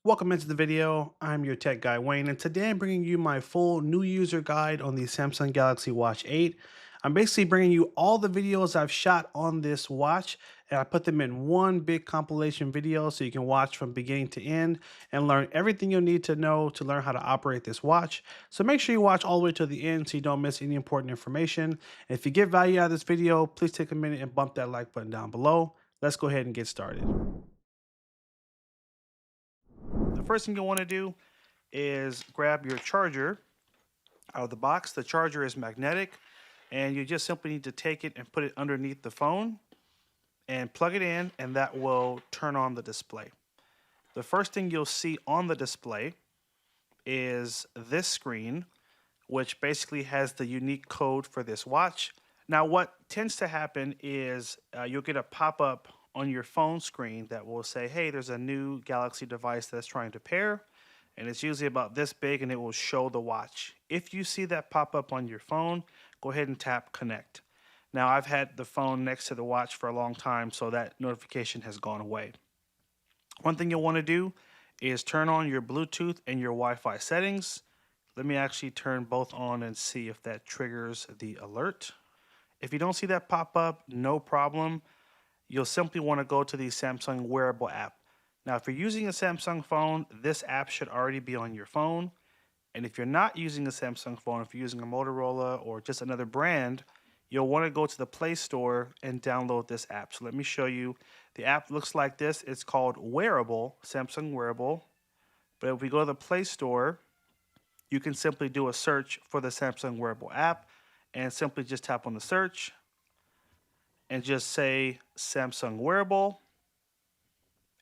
Welcome into the video. I'm your tech guy Wayne, and today I'm bringing you my full new user guide on the Samsung Galaxy Watch 8. I'm basically bringing you all the videos I've shot on this watch, and I put them in one big compilation video so you can watch from beginning to end and learn everything you'll need to know to learn how to operate this watch. So make sure you watch all the way to the end so you don't miss any important information. And if you get value out of this video, please take a minute and bump that like button down below. Let's go ahead and get started. The first thing you'll want to do is grab your charger out of the box. The charger is magnetic, and you just simply need to take it and put it underneath the phone and plug it in, and that will turn on the display. The first thing you'll see on the display is this screen, which basically has the unique code for this watch. Now, what tends to happen is you'll get a pop-up on your phone screen that will say, hey, there's a new Galaxy device that's trying to pair, and it's usually about this big, and it will show the watch. If you see that pop up on your phone, go ahead and tap connect. Now, I've had the phone next to the watch for a long time, so that notification has gone away. One thing you'll want to do is turn on your Bluetooth and your Wi-Fi settings. Let me actually turn both on and see if that triggers the alert. If you don't see that pop up, no problem. You'll simply want to go to the Samsung wearable app. Now, if you're using a Samsung phone, this app should already be on your phone. And if you're not using a Samsung phone, if you're using a Motorola or just another brand, you'll want to go to the Play Store and download this app. So let me show you. The app looks like this. It's called Wearable, Samsung Wearable. But if we go to the Play Store, you can simply do a search for the Samsung Wearable app and simply just tap on the search and just say Samsung Wearable,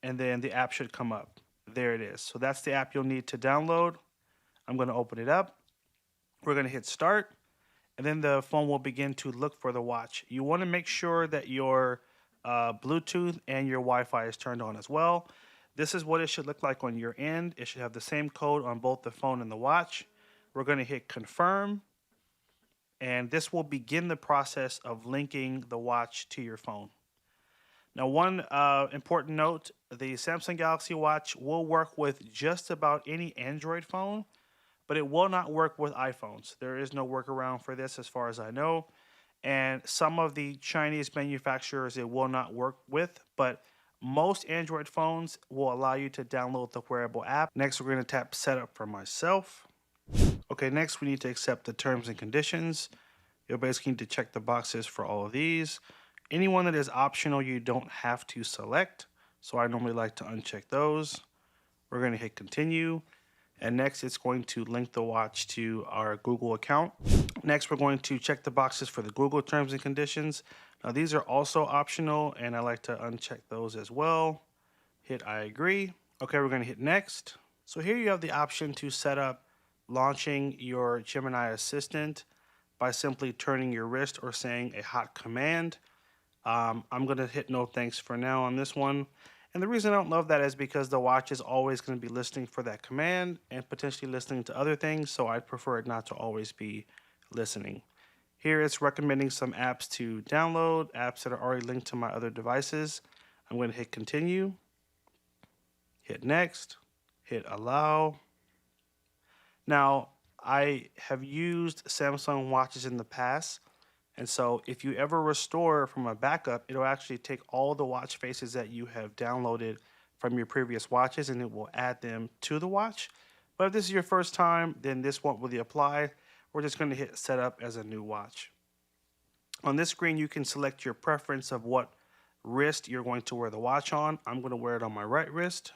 and then the app should come up. There it is. So that's the app you'll need to download. I'm going to open it up. We're going to hit start, and then the phone will begin to look for the watch. You want to make sure that your Bluetooth and your Wi-Fi is turned on as well. This is what it should look like on your end. It should have the same code on both the phone and the watch. We're going to hit confirm, and this will begin the process of linking the watch to your phone. Now, one important note, the Samsung Galaxy Watch will work with just about any Android phone, but it will not work with iPhones. There is no workaround for this as far as I know. And some of the Chinese manufacturers it will not work with, but most Android phones will allow you to download the wearable app. Next, we're going to tap setup for myself. Okay, next we need to accept the terms and conditions. You'll basically need to check the boxes for all of these. Anyone that is optional, you don't have to select. So I normally like to uncheck those. We're going to hit continue. And next, it's going to link the watch to our Google account. Next, we're going to check the boxes for the Google terms and conditions. Now, these are also optional, and I like to uncheck those as well. Hit I agree. Okay, we're going to hit next. So here you have the option to set up launching your Gemini Assistant by simply turning your wrist or saying a hot command. I'm going to hit no thanks for now on this one. And the reason I don't love that is because the watch is always going to be listening for that command and potentially listening to other things, so I'd prefer it not to always be listening. Here it's recommending some apps to download, apps that are already linked to my other devices. I'm going to hit continue, hit next, hit allow. Now, I have used Samsung watches in the past, and so if you ever restore from a backup, it'll actually take all the watch faces that you have downloaded from your previous watches and it will add them to the watch. But if this is your first time, then this won't really apply. We're just going to hit setup as a new watch. On this screen, you can select your preference of what wrist you're going to wear the watch on. I'm going to wear it on my right wrist.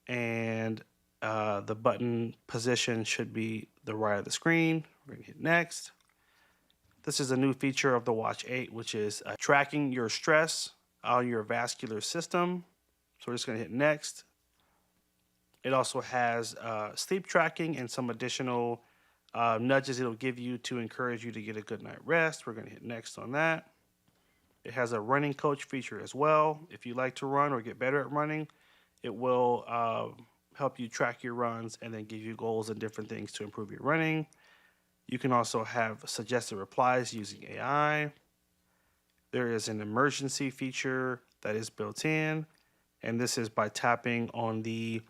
And the button position should be the right of the screen. We're going to hit next. This is a new feature of the Watch 8, which is tracking your stress on your vascular system. So we're just going to hit next. It also has sleep tracking and some additional nudges it'll give you to encourage you to get a good night rest. We're going to hit next on that. It has a running coach feature as well. If you like to run or get better at running, it will help you track your runs and then give you goals and different things to improve your running. You can also have suggested replies using AI. There is an emergency feature that is built in, And this is by tapping on the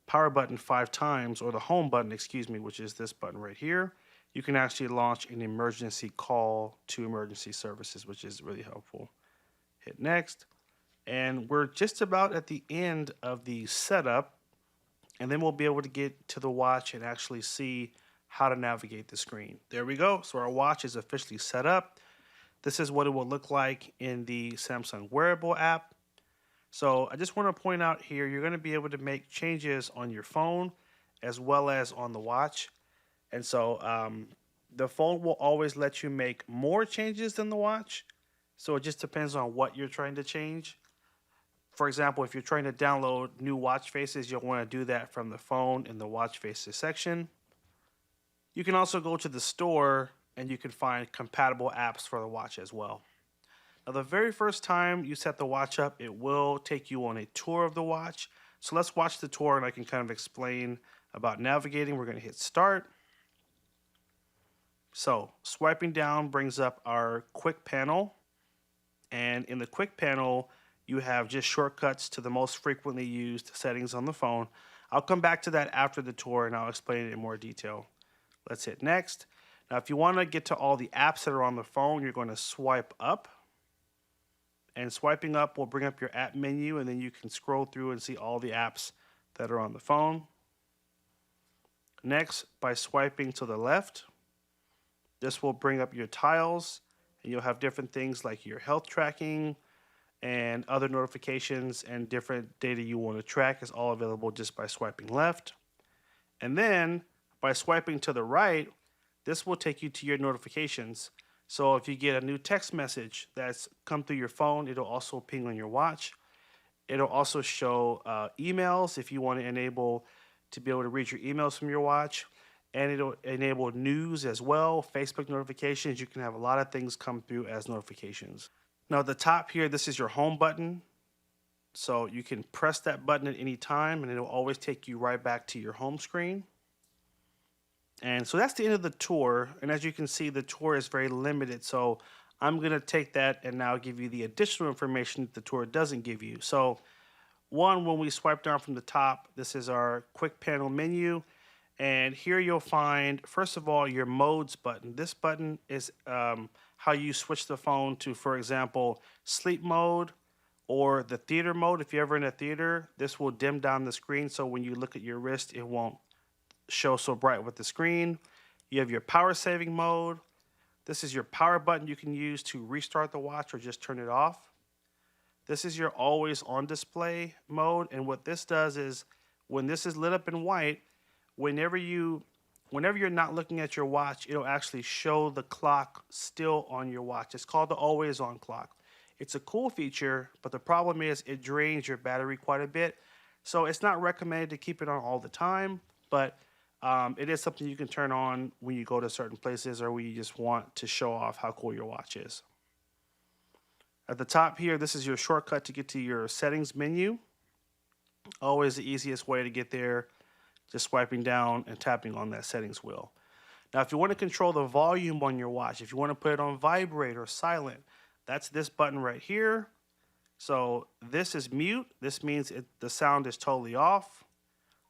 power button 5 times, or the home button, excuse me, which is this button right here. You can actually launch an emergency call to emergency services, which is really helpful. Hit next. And we're just about at the end of the setup. And then we'll be able to get to the watch and actually see how to navigate the screen. There we go. So our watch is officially set up. This is what it will look like in the Samsung Wearable app. So I just want to point out here, you're going to be able to make changes on your phone as well as on the watch. And so the phone will always let you make more changes than the watch. So it just depends on what you're trying to change. For example, if you're trying to download new watch faces, you'll want to do that from the phone in the watch faces section. You can also go to the store and you can find compatible apps for the watch as well. Now, the very first time you set the watch up, it will take you on a tour of the watch. So let's watch the tour and I can kind of explain about navigating. We're going to hit start. So swiping down brings up our quick panel. And in the quick panel, you have just shortcuts to the most frequently used settings on the phone. I'll come back to that after the tour and I'll explain it in more detail. Let's hit next. Now, if you want to get to all the apps that are on the phone, you're going to swipe up. And swiping up will bring up your app menu, and then you can scroll through and see all the apps that are on the phone. Next, by swiping to the left, this will bring up your tiles, and you'll have different things like your health tracking and other notifications and different data you want to track is all available just by swiping left. And then by swiping to the right, this will take you to your notifications. So if you get a new text message that's come through your phone, it'll also ping on your watch. It'll also show emails if you want to enable to be able to read your emails from your watch. And it'll enable news as well, Facebook notifications. You can have a lot of things come through as notifications. Now at the top here, this is your home button. So you can press that button at any time and it'll always take you right back to your home screen. And so that's the end of the tour. And as you can see, the tour is very limited. So I'm going to take that and now give you the additional information that the tour doesn't give you. So one, when we swipe down from the top, this is our quick panel menu. And here you'll find, first of all, your modes button. This button is how you switch the phone to, for example, sleep mode or the theater mode. If you're ever in a theater, this will dim down the screen. So when you look at your wrist, it won't show so bright with the screen. You have your power saving mode. This is your power button you can use to restart the watch or just turn it off. This is your always on display mode. And what this does is when this is lit up in white, whenever you're not looking at your watch, it'll actually show the clock still on your watch. It's called the always on clock. It's a cool feature, but the problem is it drains your battery quite a bit. So it's not recommended to keep it on all the time, but it is something you can turn on when you go to certain places or when you just want to show off how cool your watch is. At the top here, this is your shortcut to get to your settings menu. Always the easiest way to get there, just swiping down and tapping on that settings wheel. Now, if you want to control the volume on your watch, if you want to put it on vibrate or silent, that's this button right here. So this is mute. This means the sound is totally off.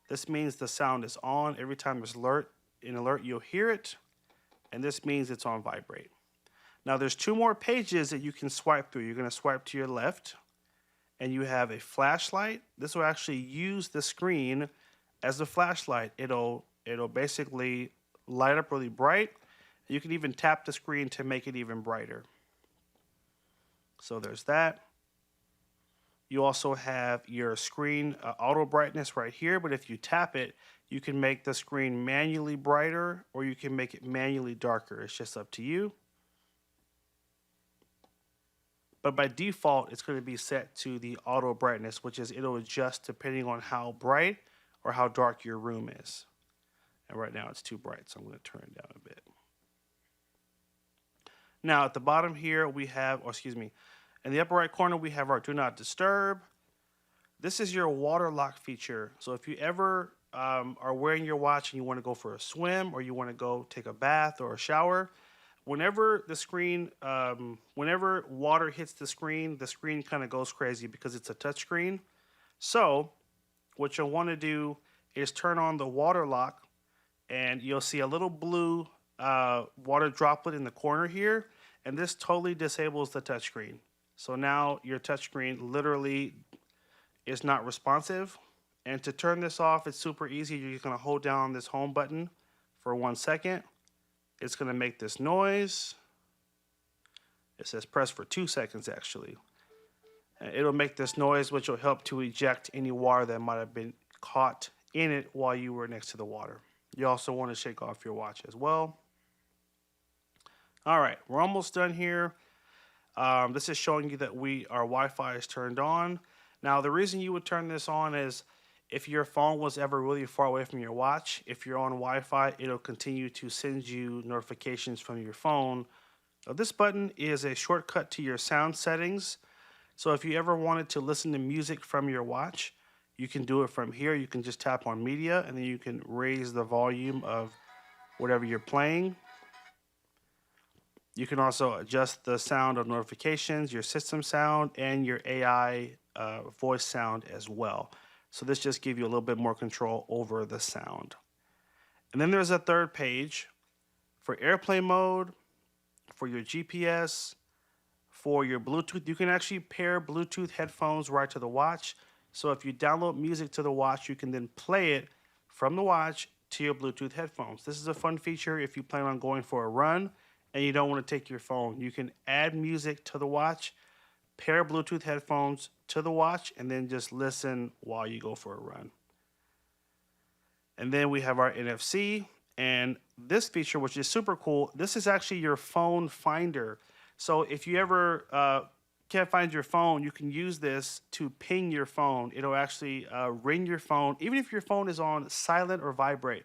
This means the sound is on. Every time it's alert, you'll hear it. And this means it's on vibrate. Now there's two more pages that you can swipe through. You're going to swipe to your left and you have a flashlight. This will actually use the screen as a flashlight. It'll basically light up really bright. You can even tap the screen to make it even brighter. So there's that. You also have your screen auto brightness right here, but if you tap it, you can make the screen manually brighter or you can make it manually darker. It's just up to you. But by default, it's going to be set to the auto brightness, which is it'll adjust depending on how bright or how dark your room is. And right now it's too bright, so I'm going to turn it down a bit. Now at the bottom here we have, in the upper right corner we have our do not disturb. This is your water lock feature. So if you ever are wearing your watch and you want to go for a swim or you want to go take a bath or a shower, whenever the screen, whenever water hits the screen kind of goes crazy because it's a touch screen. So what you'll want to do is turn on the water lock, and you'll see a little blue water droplet in the corner here, and this totally disables the touchscreen. So now your touchscreen literally is not responsive. And to turn this off, it's super easy. You're just going to hold down this home button for 1 second. It's going to make this noise. It says press for 2 seconds actually. And it'll make this noise, which will help to eject any water that might have been caught in it while you were next to the water. You also want to shake off your watch as well. All right, we're almost done here. This is showing you that our Wi-Fi is turned on. Now, the reason you would turn this on is if your phone was ever really far away from your watch, if you're on Wi-Fi, it'll continue to send you notifications from your phone. Now, this button is a shortcut to your sound settings. So if you ever wanted to listen to music from your watch, you can do it from here. You can just tap on media, and then you can raise the volume of whatever you're playing. You can also adjust the sound of notifications, your system sound, and your AI voice sound as well. So this just gives you a little bit more control over the sound. And then there's a third page for airplane mode, for your GPS, for your Bluetooth. You can actually pair Bluetooth headphones right to the watch. So if you download music to the watch, you can then play it from the watch to your Bluetooth headphones. This is a fun feature if you plan on going for a run and you don't want to take your phone. You can add music to the watch, pair Bluetooth headphones to the watch, and then just listen while you go for a run. And then we have our NFC, and this feature, which is super cool, this is actually your phone finder. So if you ever can't find your phone, you can use this to ping your phone. It'll actually ring your phone. Even if your phone is on silent or vibrate,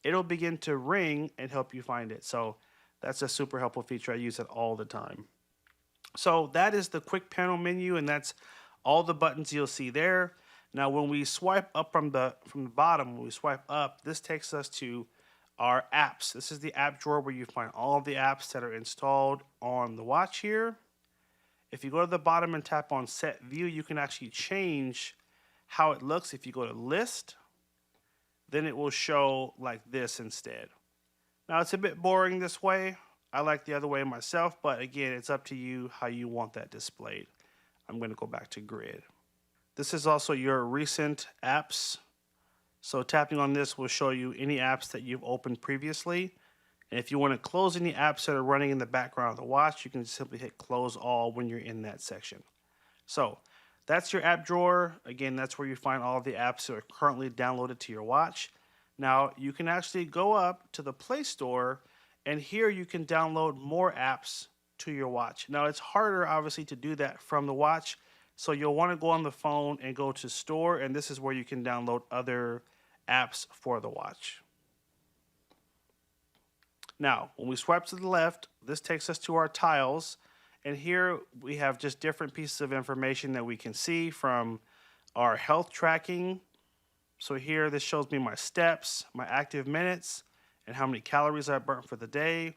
it'll begin to ring and help you find it. So that's a super helpful feature. I use it all the time. So that is the quick panel menu, and that's all the buttons you'll see there. Now, when we swipe up from the bottom, when we swipe up, this takes us to our apps. This is the app drawer where you find all of the apps that are installed on the watch here. If you go to the bottom and tap on set view, you can actually change how it looks. If you go to list, then it will show like this instead. Now, it's a bit boring this way. I like the other way myself, but again, it's up to you how you want that displayed. I'm going to go back to grid. This is also your recent apps. So tapping on this will show you any apps that you've opened previously. And if you want to close any apps that are running in the background of the watch, you can simply hit close all when you're in that section. So that's your app drawer. Again, that's where you find all of the apps that are currently downloaded to your watch. Now, you can actually go up to the Play Store, and here you can download more apps to your watch. Now, it's harder, obviously, to do that from the watch, so you'll want to go on the phone and go to Store, and this is where you can download other apps for the watch. Now, when we swipe to the left, this takes us to our tiles, and here we have just different pieces of information that we can see from our health tracking. So here, this shows me my steps, my active minutes, and how many calories I burnt for the day.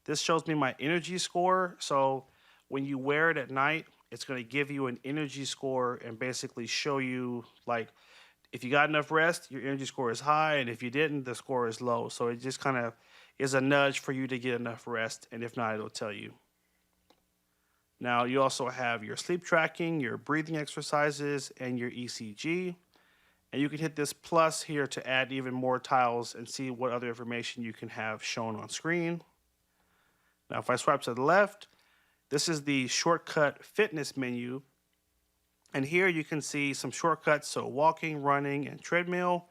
This shows me my energy score. So when you wear it at night, it's going to give you an energy score and basically show you, like, if you got enough rest, your energy score is high, and if you didn't, the score is low. So it just kind of is a nudge for you to get enough rest, and if not, it'll tell you. Now, you also have your sleep tracking, your breathing exercises, and your ECG. And you can hit this plus here to add even more tiles and see what other information you can have shown on screen. Now, if I swipe to the left, this is the shortcut fitness menu. And here you can see some shortcuts, so walking, running, and treadmill.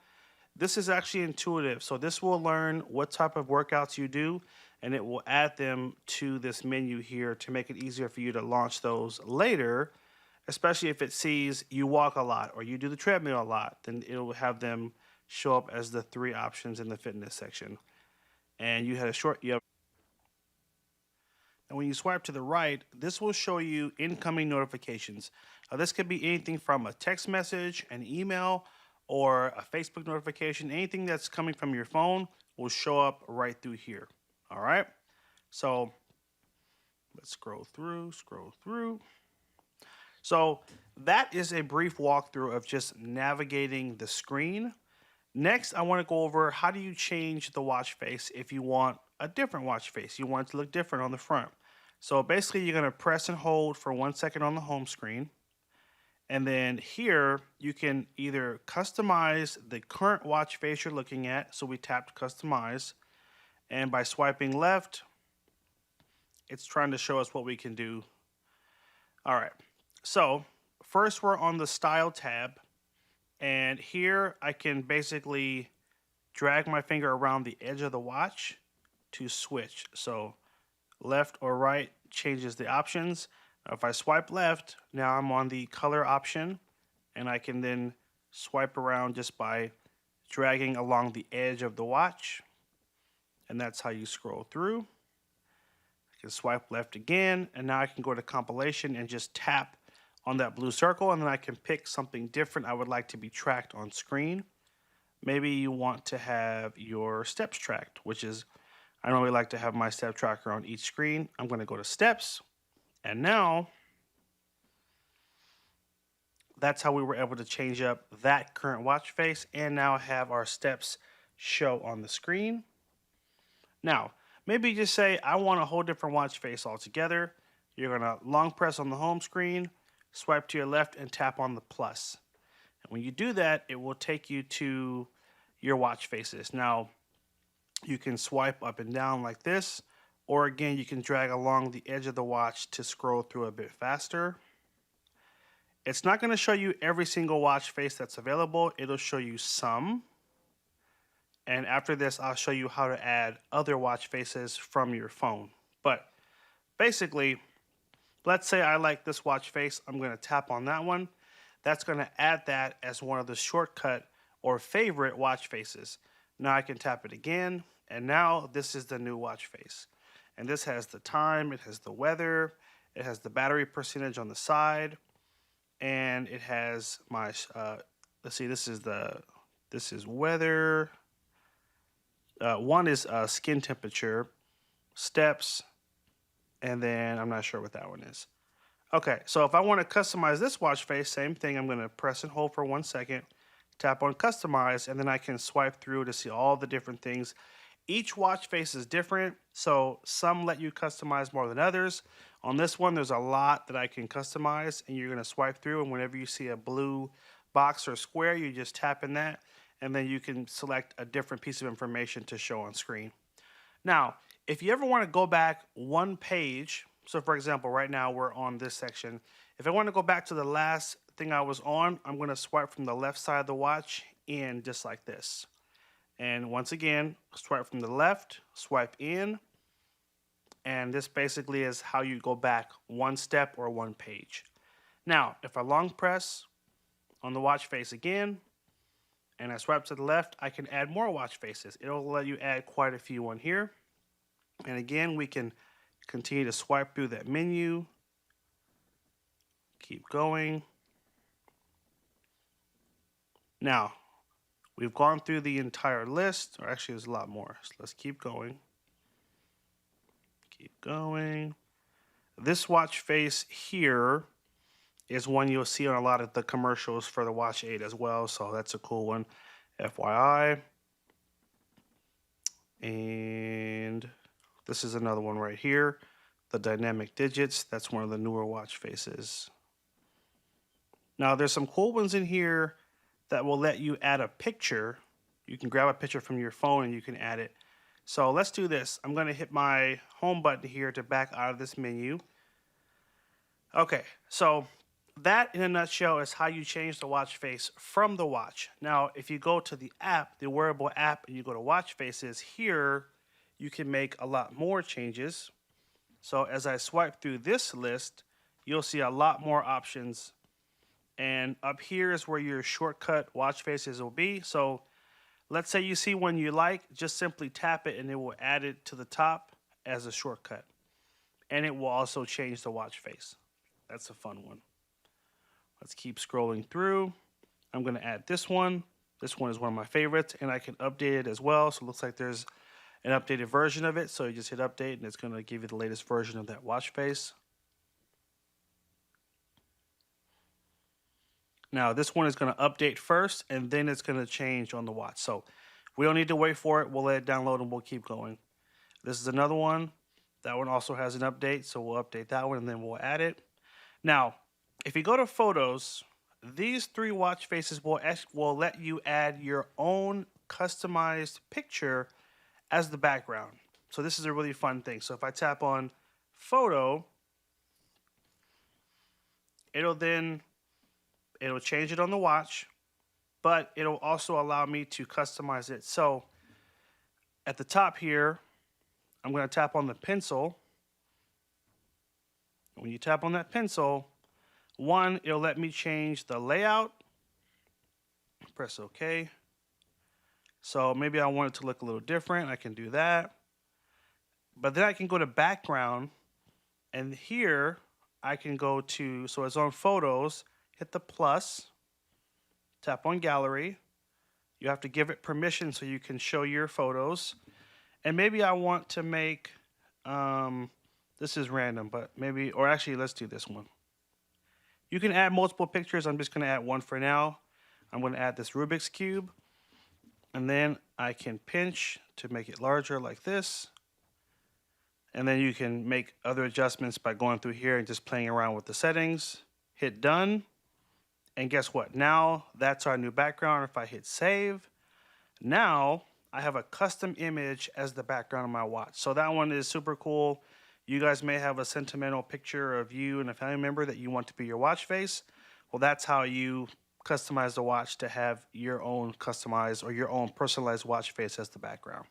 This is actually intuitive, so this will learn what type of workouts you do, and it will add them to this menu here to make it easier for you to launch those later, especially if it sees you walk a lot or you do the treadmill a lot, then it will have them show up as the 3 options in the fitness section. And you had and when you swipe to the right, this will show you incoming notifications. This could be anything from a text message, an email, or a Facebook notification. Anything that's coming from your phone will show up right through here. All right. So Let's scroll through, scroll through. So that is a brief walkthrough of just navigating the screen. Next, I want to go over how do you change the watch face if you want a different watch face. You want it to look different on the front. So basically, you're going to press and hold for 1 second on the home screen. And then here, you can either customize the current watch face you're looking at. So we tapped customize. And by swiping left, it's trying to show us what we can do. All right. So first, we're on the style tab. And here I can basically drag my finger around the edge of the watch to switch. So left or right changes the options. Now if I swipe left, now I'm on the color option, and I can then swipe around just by dragging along the edge of the watch. And that's how you scroll through. I can swipe left again, and now I can go to compilation and just tap on that blue circle, and then I can pick something different I would like to be tracked on screen. Maybe you want to have your steps tracked, which is, I normally like to have my step tracker on each screen. I'm going to go to steps, and now that's how we were able to change up that current watch face and now have our steps show on the screen. Now, maybe you just say, I want a whole different watch face altogether. You're going to long press on the home screen, swipe to your left, and tap on the plus. And when you do that, it will take you to your watch faces. Now, you can swipe up and down like this, or again, you can drag along the edge of the watch to scroll through a bit faster. It's not going to show you every single watch face that's available. It'll show you some. And after this, I'll show you how to add other watch faces from your phone. But basically, let's say I like this watch face. I'm going to tap on that one. That's going to add that as one of the shortcut or favorite watch faces. Now I can tap it again, and now this is the new watch face. And this has the time, it has the weather, it has the battery percentage on the side, and it has my, let's see, this is weather. One is skin temperature, steps, and then I'm not sure what that one is. Okay, so if I want to customize this watch face, same thing. I'm going to press and hold for 1 second, tap on customize, and then I can swipe through to see all the different things. Each watch face is different, so some let you customize more than others. On this one, there's a lot that I can customize, and you're going to swipe through, and whenever you see a blue box or square, you just tap in that, and then you can select a different piece of information to show on screen. Now, if you ever want to go back one page, so for example, right now we're on this section. If I want to go back to the last thing I was on, I'm going to swipe from the left side of the watch in just like this. And once again, swipe from the left, swipe in, and this basically is how you go back one step or one page. Now, if I long press on the watch face again, and I swipe to the left, I can add more watch faces. It'll let you add quite a few on here. And again, we can continue to swipe through that menu. Keep going. Now, we've gone through the entire list, or actually there's a lot more. So let's keep going. Keep going. This watch face here is one you'll see on a lot of the commercials for the Watch 8 as well, so that's a cool one, FYI. And this is another one right here, the dynamic digits. That's one of the newer watch faces. Now there's some cool ones in here that will let you add a picture. You can grab a picture from your phone and you can add it. So let's do this. I'm going to hit my home button here to back out of this menu. Okay, so that in a nutshell is how you change the watch face from the watch. Now, if you go to the app, the wearable app, and you go to watch faces, here you can make a lot more changes. So as I swipe through this list, you'll see a lot more options. And up here is where your shortcut watch faces will be. So let's say you see one you like, just simply tap it and it will add it to the top as a shortcut. And it will also change the watch face. That's a fun one. Let's keep scrolling through. I'm going to add this one. This one is one of my favorites, and I can update it as well. So it looks like there's an updated version of it. So you just hit update and it's going to give you the latest version of that watch face. Now this one is going to update first and then it's going to change on the watch. So we don't need to wait for it. We'll let it download and we'll keep going. This is another one. That one also has an update. So we'll update that one and then we'll add it. Now, if you go to photos, these 3 watch faces will let you add your own customized picture as the background. So this is a really fun thing. So if I tap on photo, it'll change it on the watch, but it'll also allow me to customize it. So at the top here, I'm going to tap on the pencil. When you tap on that pencil, it'll let me change the layout. Press OK. So maybe I want it to look a little different. I can do that. But then I can go to background, and here I can go to, so it's on photos, hit the plus, tap on gallery. You have to give it permission so you can show your photos. And maybe I want to make, this is random, but maybe, or actually let's do this one. You can add multiple pictures. I'm just going to add one for now. I'm going to add this Rubik's Cube. And then I can pinch to make it larger like this. And then you can make other adjustments by going through here and just playing around with the settings. Hit done. And guess what? Now that's our new background. If I hit save, now I have a custom image as the background of my watch. So that one is super cool. You guys may have a sentimental picture of you and a family member that you want to be your watch face. Well, that's how you customize the watch to have your own customized or your own personalized watch face as the background.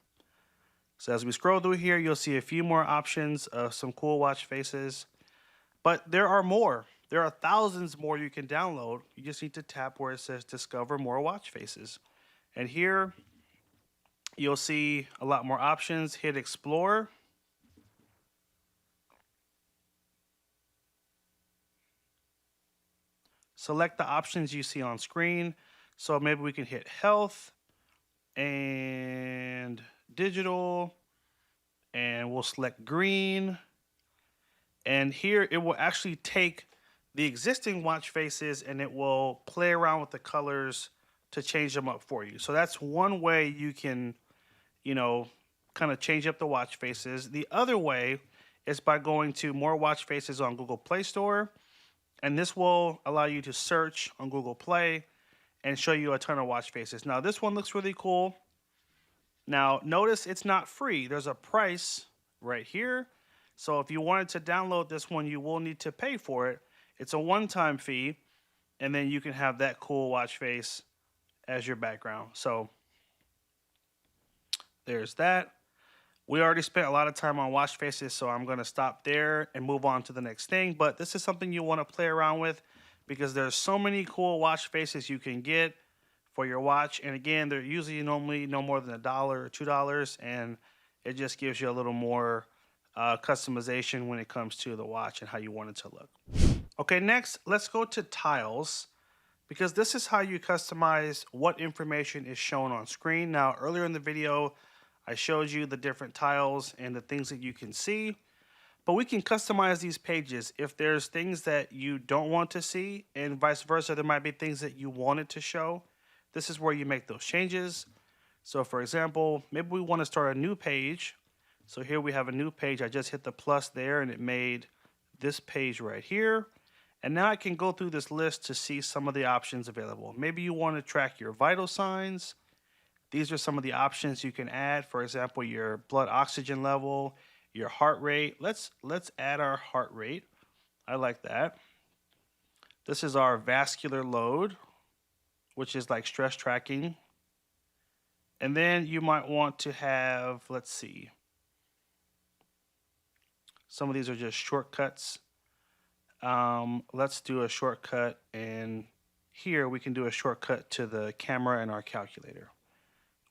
So as we scroll through here, you'll see a few more options of some cool watch faces. But there are more. There are thousands more you can download. You just need to tap where it says Discover More Watch Faces. And here, you'll see a lot more options. Hit Explore. Select the options you see on screen. So maybe we can hit Health and Digital, and we'll select Green. And here it will actually take the existing watch faces and it will play around with the colors to change them up for you. So that's one way you can, kind of change up the watch faces. The other way is by going to More Watch Faces on Google Play Store. And this will allow you to search on Google Play and show you a ton of watch faces. Now, this one looks really cool. Now, notice it's not free. There's a price right here. So if you wanted to download this one, you will need to pay for it. It's a one-time fee, and then you can have that cool watch face as your background. So there's that. We already spent a lot of time on watch faces, so I'm going to stop there and move on to the next thing. But this is something you want to play around with because there's so many cool watch faces you can get for your watch. And again, they're usually normally no more than $1 or $2, and it just gives you a little more customization when it comes to the watch and how you want it to look. Okay, next, let's go to tiles, because this is how you customize what information is shown on screen. Now, earlier in the video, I showed you the different tiles and the things that you can see, but we can customize these pages. If there's things that you don't want to see and vice versa, there might be things that you wanted to show. This is where you make those changes. So for example, maybe we want to start a new page. So here we have a new page. I just hit the plus there and it made this page right here. And now I can go through this list to see some of the options available. Maybe you want to track your vital signs. These are some of the options you can add. For example, your blood oxygen level, your heart rate. Let's add our heart rate. I like that. This is our vascular load, which is like stress tracking. And then you might want to have, let's see. Some of these are just shortcuts. Let's do a shortcut, and here we can do a shortcut to the camera and our calculator.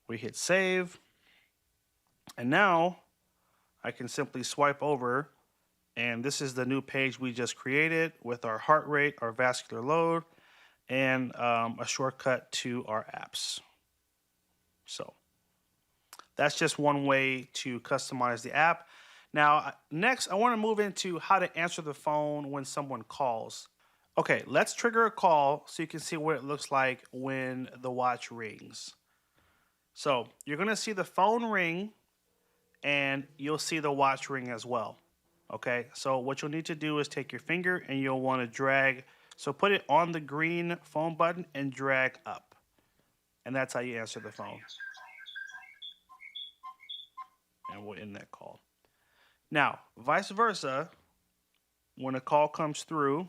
We hit save, and now I can simply swipe over, and this is the new page we just created with our heart rate, our vascular load, and a shortcut to our apps. So That's just one way to customize the app. Now, next, I want to move into how to answer the phone when someone calls. Okay, let's trigger a call so you can see what it looks like when the watch rings. So you're going to see the phone ring and you'll see the watch ring as well. Okay, so what you'll need to do is take your finger and you'll want to drag. So put it on the green phone button and drag up. And that's how you answer the phone. And we'll end that call. Now, vice versa, when a call comes through,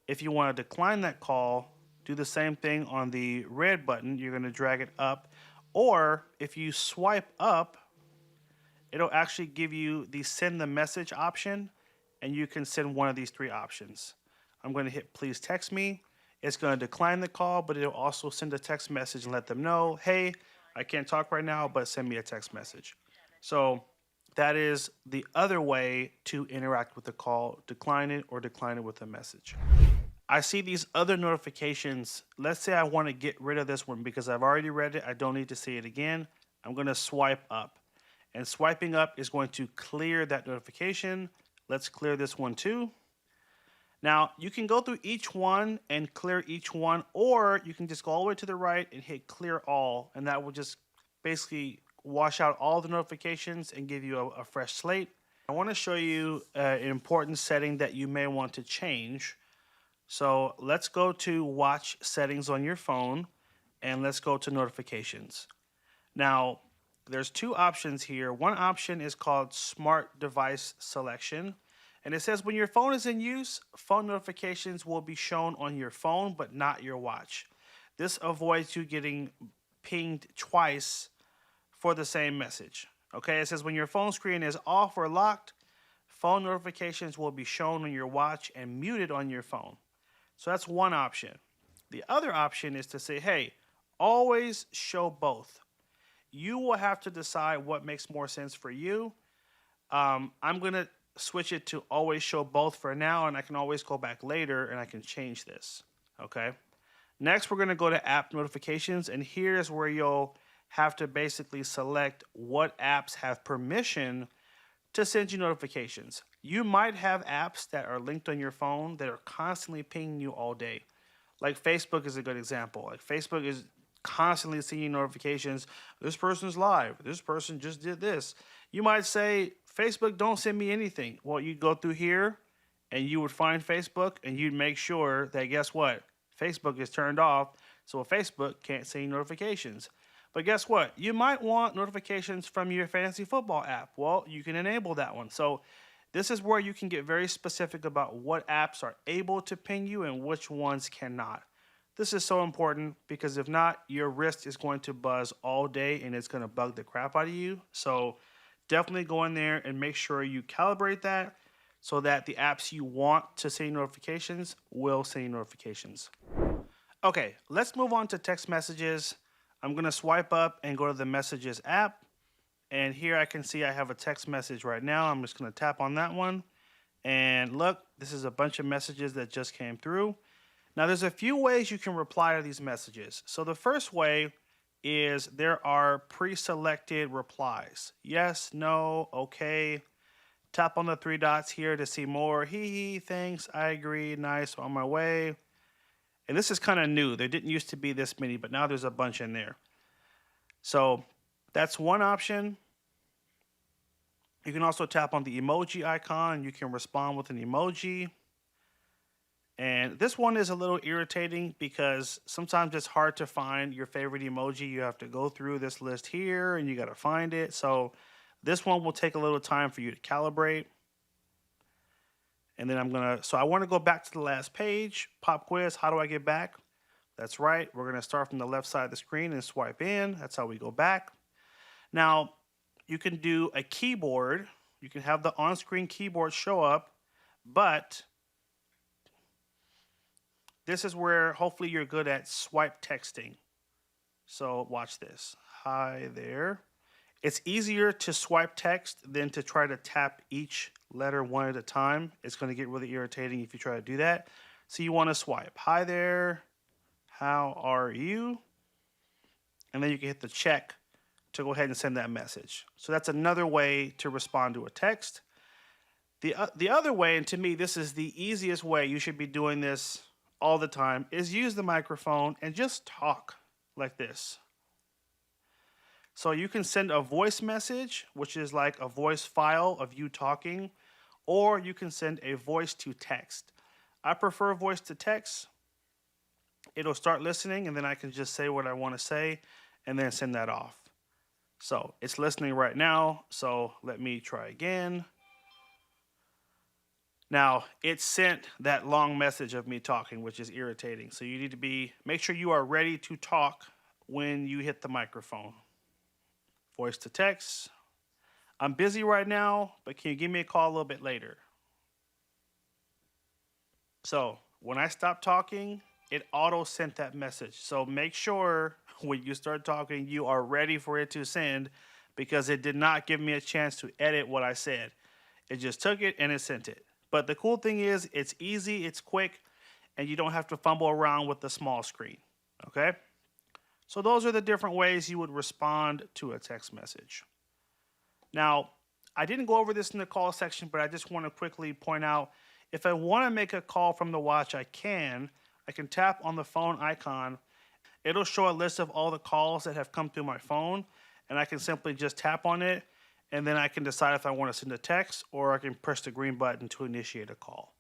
if you want to decline that call, do the same thing on the red button. You're going to drag it up. Or if you swipe up, it'll actually give you the send the message option, and you can send one of these three options. I'm going to hit please text me. It's going to decline the call, but it'll also send a text message and let them know, hey, I can't talk right now, but send me a text message. So that is the other way to interact with the call, decline it or decline it with a message. I see these other notifications. Let's say I want to get rid of this one because I've already read it. I don't need to see it again. I'm going to swipe up. And swiping up is going to clear that notification. Let's clear this one too. Now, you can go through each one and clear each one, or you can just go all the way to the right and hit clear all, and that will just basically wash out all the notifications and give you a fresh slate. I want to show you an important setting that you may want to change. So let's go to watch settings on your phone, and let's go to notifications. Now, there's two options here. One option is called smart device selection. And it says when your phone is in use, phone notifications will be shown on your phone, but not your watch. This avoids you getting pinged twice for the same message. Okay, it says when your phone screen is off or locked, phone notifications will be shown on your watch and muted on your phone. So that's one option. The other option is to say, hey, always show both. You will have to decide what makes more sense for you. I'm going to switch it to always show both for now, and I can always go back later and I can change this. Okay. Next, we're going to go to app notifications, and here's where you'll have to basically select what apps have permission to send you notifications. You might have apps that are linked on your phone that are constantly pinging you all day. Like Facebook is a good example. Like Facebook is constantly sending notifications. This person's live. This person just did this. You might say, Facebook, don't send me anything. Well, you go through here and you would find Facebook and you'd make sure that, guess what? Facebook is turned off, so Facebook can't send you notifications. But guess what? You might want notifications from your fantasy football app. Well, you can enable that one. So this is where you can get very specific about what apps are able to ping you and which ones cannot. This is so important because if not, your wrist is going to buzz all day and it's going to bug the crap out of you. So definitely go in there and make sure you calibrate that so that the apps you want to send notifications will send notifications. Okay, let's move on to text messages. I'm going to swipe up and go to the Messages app. And here I can see I have a text message right now. I'm just going to tap on that one. And look, this is a bunch of messages that just came through. Now, there's a few ways you can reply to these messages. So the first way is there are pre-selected replies. Yes, no, okay. Tap on the three dots here to see more. Hee, thanks, I agree, nice, on my way. And this is kind of new. There didn't used to be this many, but now there's a bunch in there. So that's one option. You can also tap on the emoji icon. You can respond with an emoji. And this one is a little irritating because sometimes it's hard to find your favorite emoji. You have to go through this list here and you got to find it. So this one will take a little time for you to calibrate. And then I want to go back to the last page. Pop quiz, how do I get back? That's right. We're going to start from the left side of the screen and swipe in. That's how we go back. Now, you can do a keyboard. You can have the on-screen keyboard show up, but this is where hopefully you're good at swipe texting. So watch this. Hi there. It's easier to swipe text than to try to tap each letter one at a time. It's going to get really irritating if you try to do that. So you want to swipe. Hi there. How are you? And then you can hit the check to go ahead and send that message. So that's another way to respond to a text. The other way, and to me this is the easiest way, you should be doing this all the time, is use the microphone and just talk like this. So you can send a voice message, which is like a voice file of you talking, or you can send a voice to text. I prefer voice to text. It'll start listening and then I can just say what I want to say and then send that off. So it's listening right now. So let me try again. Now it sent that long message of me talking, which is irritating. So you need to make sure you are ready to talk when you hit the microphone. Voice to text. I'm busy right now, but can you give me a call a little bit later? So when I stop talking, it auto sent that message. So make sure when you start talking, you are ready for it to send, because it did not give me a chance to edit what I said. It just took it and it sent it. But the cool thing is it's easy, it's quick, and you don't have to fumble around with the small screen. Okay? So those are the different ways you would respond to a text message. Now, I didn't go over this in the call section, but I just want to quickly point out, if I want to make a call from the watch, I can tap on the phone icon. It'll show a list of all the calls that have come through my phone, and I can simply just tap on it, and then I can decide if I want to send a text, or I can press the green button to initiate a call.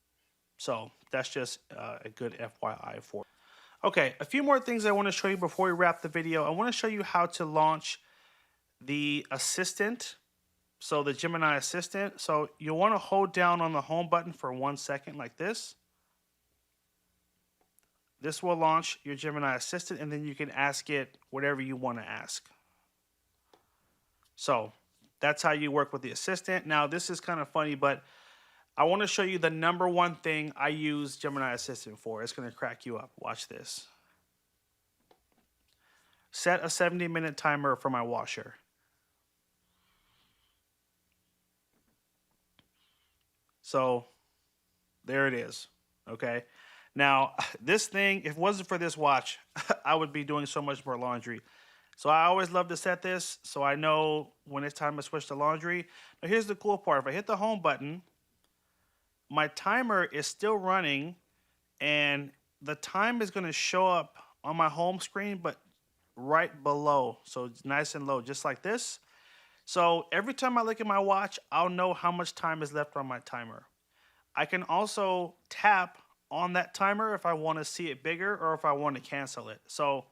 So that's just a good FYI for you. Okay, a few more things I want to show you before we wrap the video. I want to show you how to launch the assistant, so the Gemini Assistant. So you'll want to hold down on the home button for 1 second like this. This will launch your Gemini Assistant, and then you can ask it whatever you want to ask. So that's how you work with the assistant. Now, this is kind of funny, but I want to show you the number one thing I use Gemini Assistant for. It's going to crack you up. Watch this. Set a 70-minute timer for my washer. So there it is. Okay. Now, this thing, if it wasn't for this watch, I would be doing so much more laundry. So I always love to set this so I know when it's time to switch to laundry. Now, here's the cool part. If I hit the home button, my timer is still running, and the time is going to show up on my home screen, but right below. So it's nice and low, just like this. So every time I look at my watch, I'll know how much time is left on my timer. I can also tap on that timer if I want to see it bigger or if I want to cancel it. So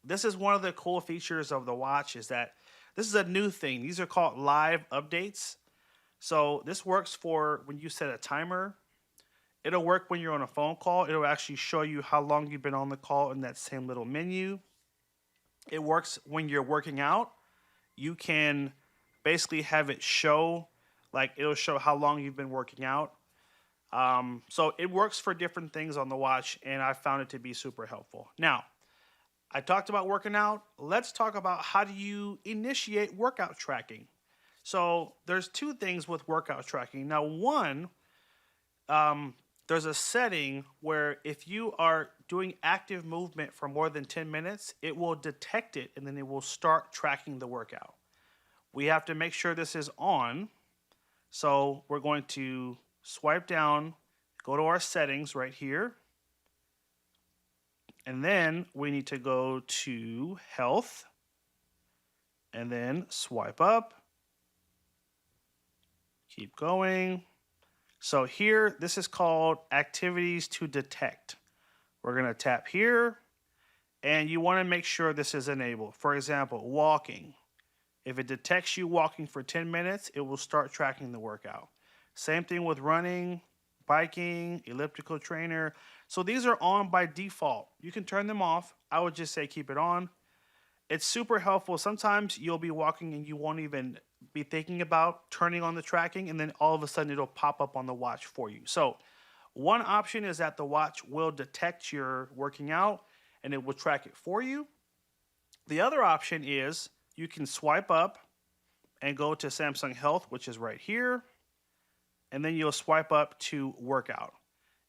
this is one of the cool features of the watch, is that this is a new thing. These are called live updates. So this works for when you set a timer. It'll work when you're on a phone call. It'll actually show you how long you've been on the call in that same little menu. It works when you're working out. You can basically have it show, like it'll show how long you've been working out. So it works for different things on the watch, and I found it to be super helpful. Now, I talked about working out. Let's talk about how do you initiate workout tracking. So there's two things with workout tracking. Now, one, there's a setting where if you are doing active movement for more than 10 minutes, it will detect it, and then it will start tracking the workout. We have to make sure this is on. So we're going to swipe down, go to our settings right here. And then we need to go to health, and then swipe up. Keep going. So here, this is called activities to detect. We're going to tap here, and you want to make sure this is enabled. For example, walking. If it detects you walking for 10 minutes, it will start tracking the workout. Same thing with running, biking, elliptical trainer. So these are on by default. You can turn them off. I would just say keep it on. It's super helpful. Sometimes you'll be walking and you won't even be thinking about turning on the tracking, and then all of a sudden it'll pop up on the watch for you. So one option is that the watch will detect you're working out and it will track it for you. The other option is you can swipe up and go to Samsung Health, which is right here. And then you'll swipe up to workout.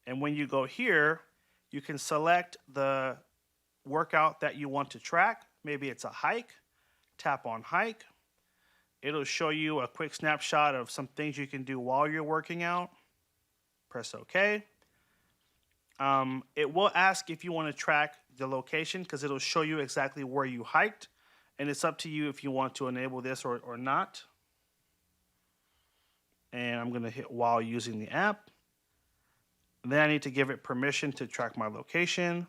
And when you go here, you can select the workout that you want to track. Maybe it's a hike, tap on hike. It'll show you a quick snapshot of some things you can do while you're working out. Press OK. It will ask if you want to track the location because it'll show you exactly where you hiked. And it's up to you if you want to enable this or not. And I'm going to hit while using the app. Then I need to give it permission to track my location.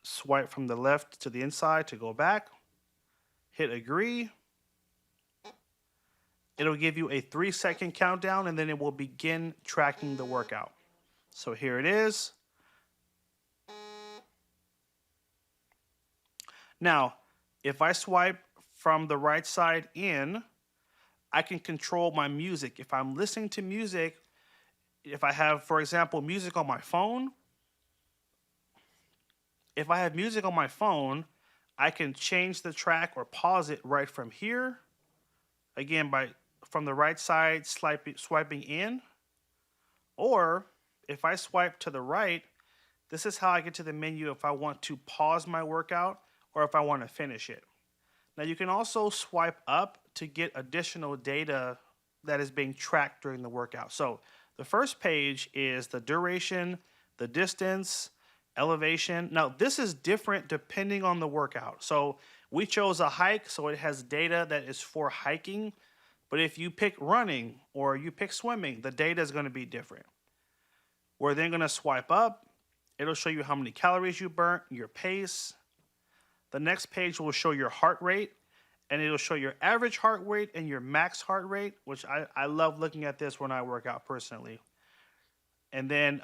Swipe from the left to the inside to go back. Hit agree. It'll give you a 3-second countdown and then it will begin tracking the workout. So here it is. Now, if I swipe from the right side in, I can control my music. If I'm listening to music, if I have, for example, music on my phone, if I have music on my phone, I can change the track or pause it right from here. Again, from the right side, swiping in. Or if I swipe to the right, this is how I get to the menu if I want to pause my workout or if I want to finish it. Now you can also swipe up to get additional data that is being tracked during the workout. So the first page is the duration, the distance, elevation. Now this is different depending on the workout. So we chose a hike, so it has data that is for hiking. But if you pick running or you pick swimming, the data is going to be different. We're then going to swipe up. It'll show you how many calories you burnt, your pace. The next page will show your heart rate, and it'll show your average heart rate and your max heart rate, which I love looking at this when I work out personally. And then,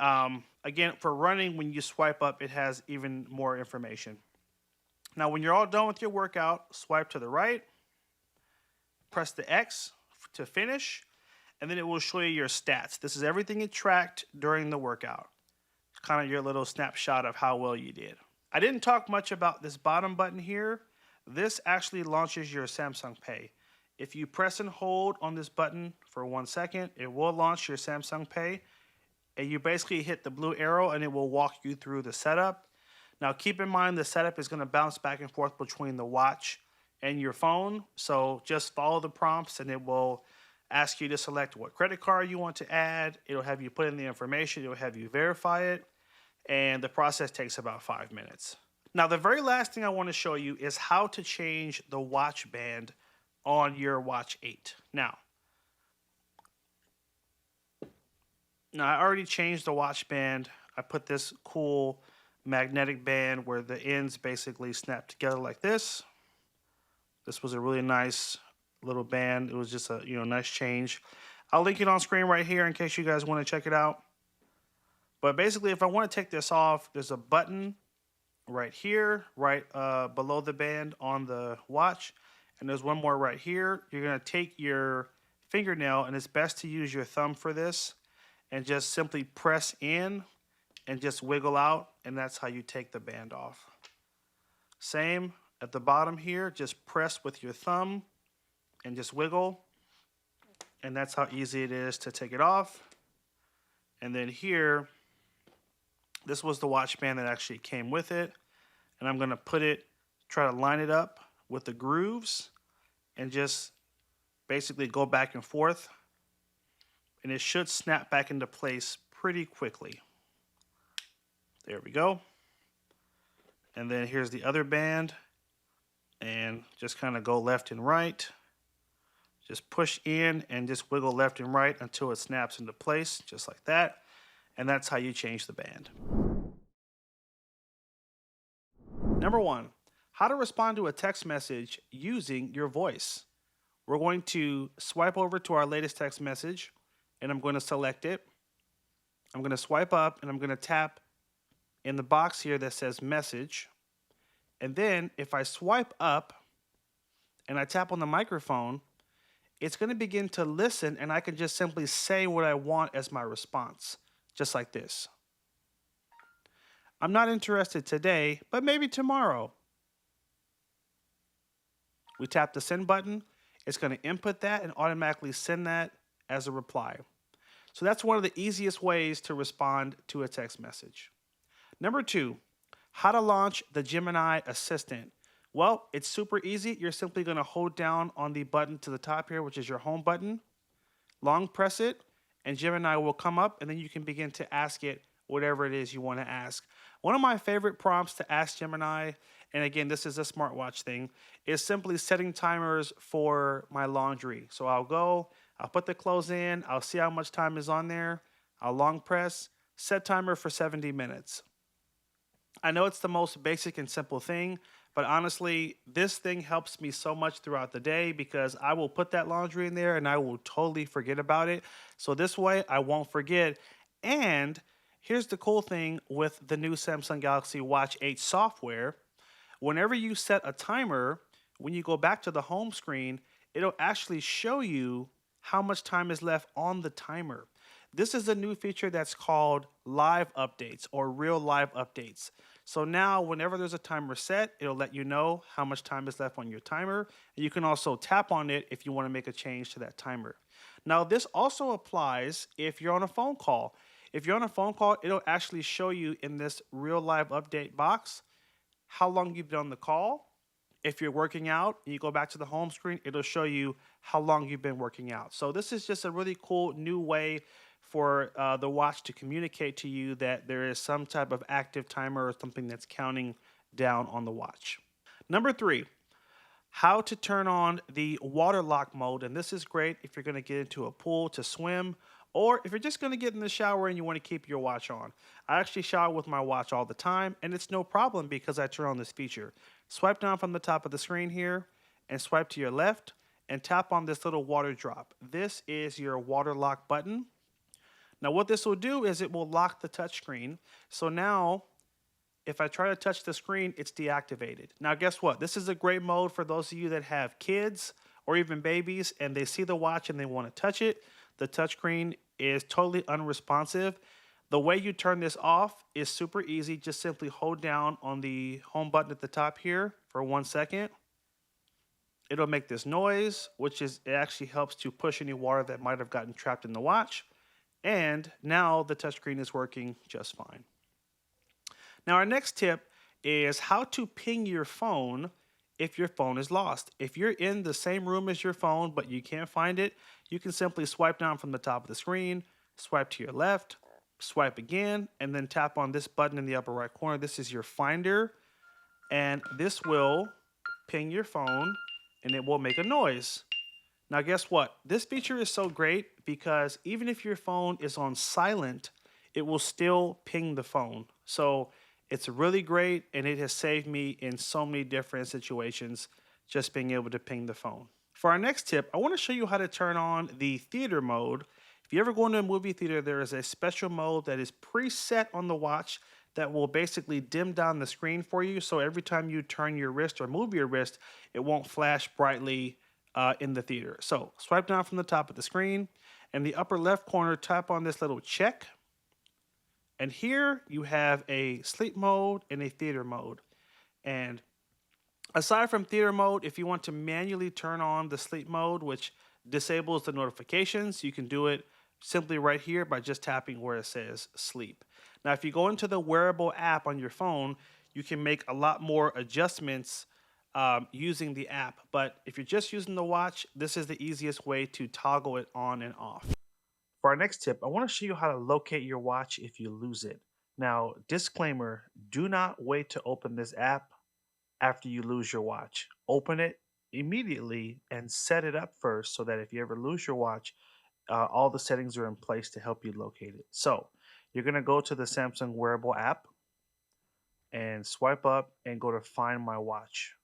again, for running, when you swipe up, it has even more information. Now, when you're all done with your workout, swipe to the right, press the X to finish, and then it will show you your stats. This is everything it tracked during the workout. Kind of your little snapshot of how well you did. I didn't talk much about this bottom button here. This actually launches your Samsung Pay. If you press and hold on this button for 1 second, it will launch your Samsung Pay. And you basically hit the blue arrow and it will walk you through the setup. Now keep in mind the setup is going to bounce back and forth between the watch and your phone. So just follow the prompts and it will ask you to select what credit card you want to add. It'll have you put in the information. It'll have you verify it. And the process takes about 5 minutes. Now, the very last thing I want to show you is how to change the watch band on your Watch 8. Now, I already changed the watch band. I put this cool magnetic band where the ends basically snap together like this. This was a really nice little band. It was just a nice change. I'll link it on screen right here in case you guys want to check it out. But basically, if I want to take this off, there's a button right here, right below the band on the watch. And there's one more right here. You're going to take your fingernail, and it's best to use your thumb for this, and just simply press in and just wiggle out, and that's how you take the band off. Same at the bottom here, just press with your thumb and just wiggle, and that's how easy it is to take it off. And then here, this was the watch band that actually came with it. And I'm going to try to line it up with the grooves and just basically go back and forth. And it should snap back into place pretty quickly. There we go. And then here's the other band. And just kind of go left and right. Just push in and just wiggle left and right until it snaps into place, just like that. And that's how you change the band. Number 1, how to respond to a text message using your voice. We're going to swipe over to our latest text message, and I'm going to select it. I'm going to swipe up, and I'm going to tap in the box here that says message. And then if I swipe up and I tap on the microphone, it's going to begin to listen, and I can just simply say what I want as my response. Just like this. I'm not interested today, but maybe tomorrow. We tap the send button. It's going to input that and automatically send that as a reply. So that's one of the easiest ways to respond to a text message. Number 2, how to launch the Gemini Assistant Well, it's super easy. You're simply going to hold down on the button to the top here, which is your home button, long press it, and Gemini will come up, and then you can begin to ask it whatever it is you want to ask. One of my favorite prompts to ask Gemini, and again, this is a smartwatch thing, is simply setting timers for my laundry. So I'll go, I'll put the clothes in, I'll see how much time is on there, I'll long press, set timer for 70 minutes. I know it's the most basic and simple thing, but honestly, this thing helps me so much throughout the day because I will put that laundry in there and I will totally forget about it. So this way, I won't forget. And here's the cool thing with the new Samsung Galaxy Watch 8 software. Whenever you set a timer, when you go back to the home screen, it'll actually show you how much time is left on the timer. This is a new feature that's called live updates or real live updates. So now, whenever there's a timer set, it'll let you know how much time is left on your timer. And you can also tap on it if you want to make a change to that timer. Now, this also applies if you're on a phone call. If you're on a phone call, it'll actually show you in this real live update box how long you've been on the call. If you're working out and you go back to the home screen, it'll show you how long you've been working out. So this is just a really cool new way for the watch to communicate to you that there is some type of active timer or something that's counting down on the watch. Number three, how to turn on the water lock mode. And this is great if you're going to get into a pool to swim, or if you're just going to get in the shower and you want to keep your watch on. I actually shower with my watch all the time, and it's no problem because I turn on this feature. Swipe down from the top of the screen here and swipe to your left and tap on this little water drop. This is your water lock button. Now what this will do is it will lock the touchscreen. So now if I try to touch the screen, it's deactivated. Now guess what? This is a great mode for those of you that have kids or even babies and they see the watch and they want to touch it. The touchscreen is totally unresponsive. The way you turn this off is super easy. Just simply hold down on the home button at the top here for 1 second. It'll make this noise, which is it actually helps to push any water that might have gotten trapped in the watch. And now the touchscreen is working just fine. Now our next tip is how to ping your phone if your phone is lost. If you're in the same room as your phone but you can't find it, you can simply swipe down from the top of the screen, swipe to your left, swipe again, and then tap on this button in the upper right corner. This is your finder, and this will ping your phone and it will make a noise. Now guess what? This feature is so great because even if your phone is on silent, it will still ping the phone. So it's really great, and it has saved me in so many different situations just being able to ping the phone. For our next tip, I want to show you how to turn on the theater mode. If you ever go into a movie theater, there is a special mode that is preset on the watch that will basically dim down the screen for you. So every time you turn your wrist or move your wrist, it won't flash brightly in the theater. So swipe down from the top of the screen. In the upper left corner, tap on this little check. And here you have a sleep mode and a theater mode. And aside from theater mode, if you want to manually turn on the sleep mode, which disables the notifications, you can do it simply right here by just tapping where it says sleep. Now, if you go into the wearable app on your phone, you can make a lot more adjustments using the app. But if you're just using the watch, this is the easiest way to toggle it on and off. For our next tip, I want to show you how to locate your watch if you lose it. Now, disclaimer, do not wait to open this app after you lose your watch. Open it immediately and set it up first so that if you ever lose your watch, all the settings are in place to help you locate it. So you're going to go to the Samsung wearable app and swipe up and go to Find My Watch.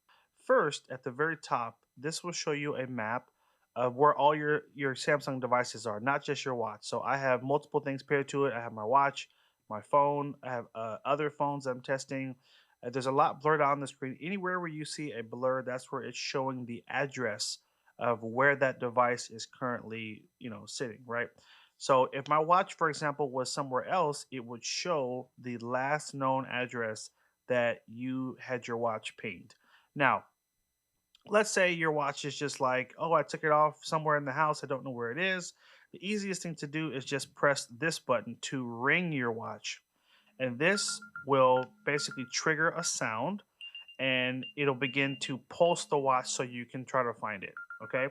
First, at the very top, this will show you a map of where all your Samsung devices are, not just your watch. So I have multiple things paired to it. I have my watch, my phone, I have other phones I'm testing. There's a lot blurred out on the screen. Anywhere where you see a blur, that's where it's showing the address of where that device is currently, sitting, right? So if my watch, for example, was somewhere else, it would show the last known address that you had your watch pinged. Now, let's say your watch is just like, oh, I took it off somewhere in the house. I don't know where it is. The easiest thing to do is just press this button to ring your watch. And this will basically trigger a sound. and it'll begin to pulse the watch so you can try to find it. Okay.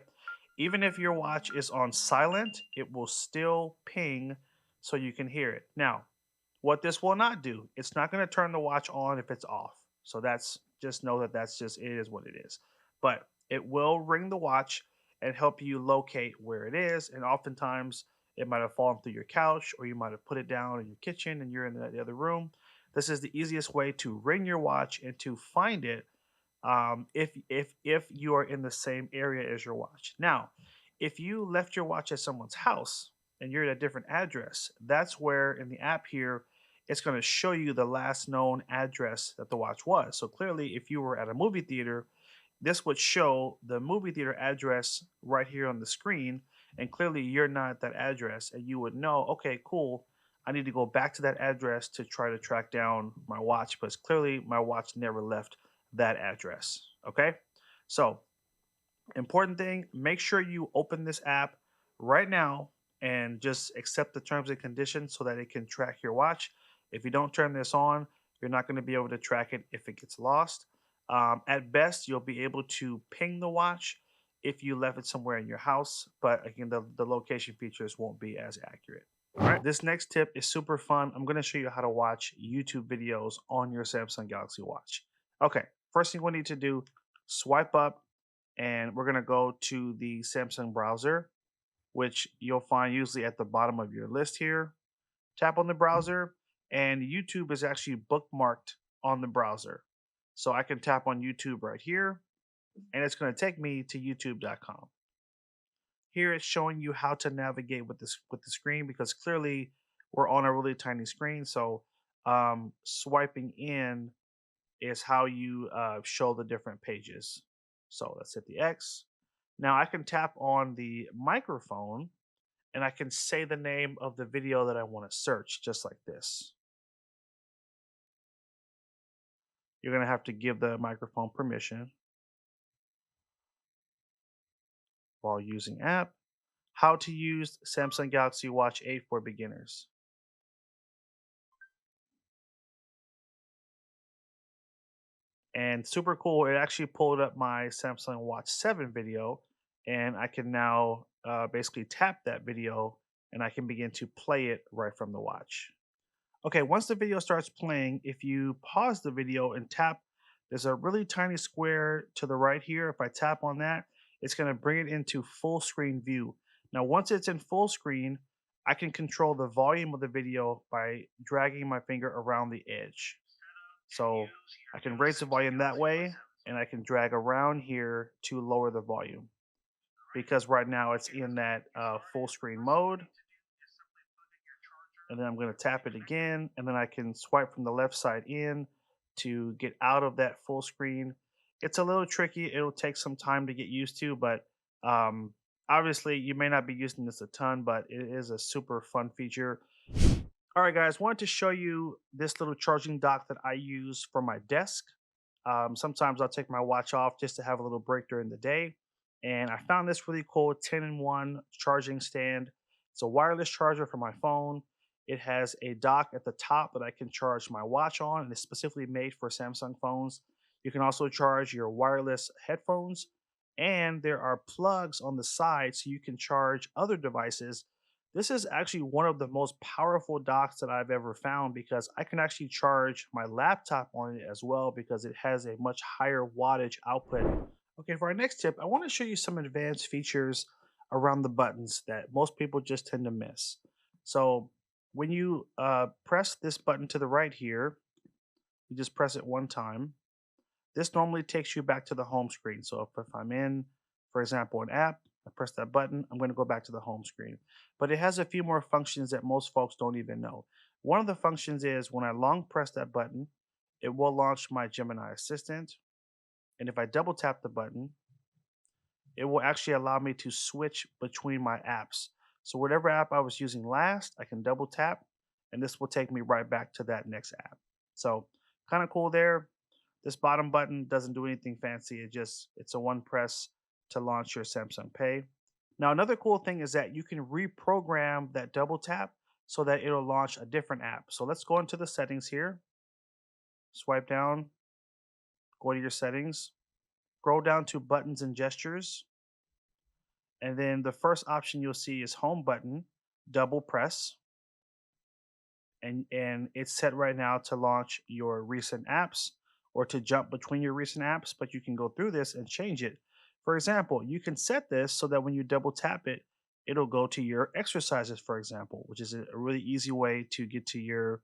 Even if your watch is on silent, it will still ping so you can hear it. Now, what this will not do, it's not going to turn the watch on if it's off. So that's just know that that's just it is what it is. But it will ring the watch and help you locate where it is. And oftentimes it might have fallen through your couch or you might have put it down in your kitchen and you're in the other room. This is the easiest way to ring your watch and to find it if you are in the same area as your watch. Now, if you left your watch at someone's house and you're at a different address, that's where in the app here it's going to show you the last known address that the watch was. So clearly, if you were at a movie theater, this would show the movie theater address right here on the screen. And clearly, you're not at that address, and you would know, okay, cool. I need to go back to that address to try to track down my watch, because clearly my watch never left that address. Okay. So, important thing, make sure you open this app right now and just accept the terms and conditions so that it can track your watch. If you don't turn this on, you're not going to be able to track it if it gets lost. At best, you'll be able to ping the watch if you left it somewhere in your house, but again, the location features won't be as accurate. All right, this next tip is super fun. I'm going to show you how to watch YouTube videos on your Samsung Galaxy Watch. Okay, first thing we need to do, swipe up and we're going to go to the Samsung browser, which you'll find usually at the bottom of your list here. Tap on the browser, and YouTube is actually bookmarked on the browser. So I can tap on YouTube right here, and it's going to take me to youtube.com. Here it's showing you how to navigate with this with the screen because clearly we're on a really tiny screen. So swiping in is how you show the different pages. So let's hit the X. Now I can tap on the microphone and I can say the name of the video that I want to search just like this. You're going to have to give the microphone permission while using app. How to use Samsung Galaxy Watch 8 for beginners. And super cool, it actually pulled up my Samsung Watch 7 video, and I can now basically tap that video and I can begin to play it right from the watch. Okay, once the video starts playing, if you pause the video and tap, there's a really tiny square to the right here. If I tap on that, it's going to bring it into full screen view. Now, once it's in full screen, I can control the volume of the video by dragging my finger around the edge. So I can raise the volume that way, and I can drag around here to lower the volume because right now it's in that full screen mode. And then I'm going to tap it again, and then I can swipe from the left side in to get out of that full screen. It's a little tricky. It'll take some time to get used to, but obviously you may not be using this a ton, but it is a super fun feature. All right, guys, wanted to show you this little charging dock that I use for my desk. Sometimes I'll take my watch off just to have a little break during the day. And I found this really cool 10-in-1 charging stand. It's a wireless charger for my phone. It has a dock at the top that I can charge my watch on, and it's specifically made for Samsung phones. You can also charge your wireless headphones, and there are plugs on the side so you can charge other devices. This is actually one of the most powerful docks that I've ever found because I can actually charge my laptop on it as well because it has a much higher wattage output. Okay, for our next tip, I want to show you some advanced features around the buttons that most people just tend to miss. So when you press this button to the right here, you just press it one time. This normally takes you back to the home screen. So if I'm in, for example, an app, I press that button, I'm going to go back to the home screen. But it has a few more functions that most folks don't even know. One of the functions is when I long press that button, it will launch my Gemini Assistant. And if I double tap the button, it will actually allow me to switch between my apps. So whatever app I was using last, I can double tap, and this will take me right back to that next app. So kind of cool there. This bottom button doesn't do anything fancy. It's a one press to launch your Samsung Pay. Now another cool thing is that you can reprogram that double tap so that it'll launch a different app. So let's go into the settings here. Swipe down, go to your settings, scroll down to buttons and gestures, and then the first option you'll see is home button, double press, and it's set right now to launch your recent apps or to jump between your recent apps, but you can go through this and change it. For example, you can set this so that when you double tap it, it'll go to your exercises, for example, which is a really easy way to get to your,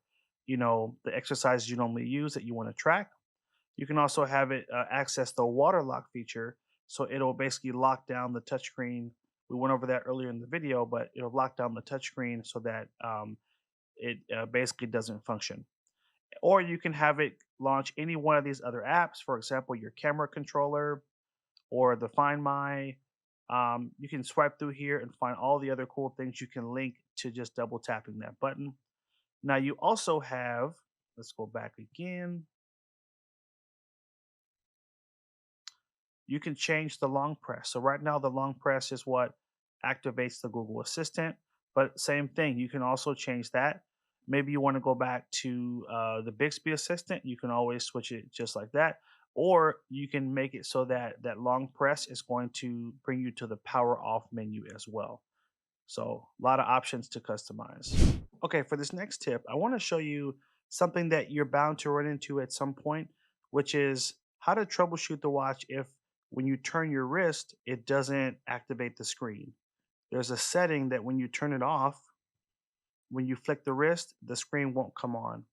the exercises you normally use that you want to track. You can also have it access the water lock feature, so it'll basically lock down the touchscreen. We went over that earlier in the video, but it'll lock down the touchscreen so that it basically doesn't function. Or you can have it launch any one of these other apps, for example, your camera controller or the Find My. You can swipe through here and find all the other cool things you can link to just double tapping that button. Now, you also have, let's go back again. You can change the long press. So right now the long press is what activates the Google Assistant, but same thing, you can also change that. Maybe you want to go back to the Bixby Assistant. You can always switch it just like that, or you can make it so that that long press is going to bring you to the power off menu as well. So a lot of options to customize. Okay, for this next tip, I want to show you something that you're bound to run into at some point, which is how to troubleshoot the watch if when you turn your wrist, it doesn't activate the screen. There's a setting that when you turn it off, when you flick the wrist, the screen won't come on.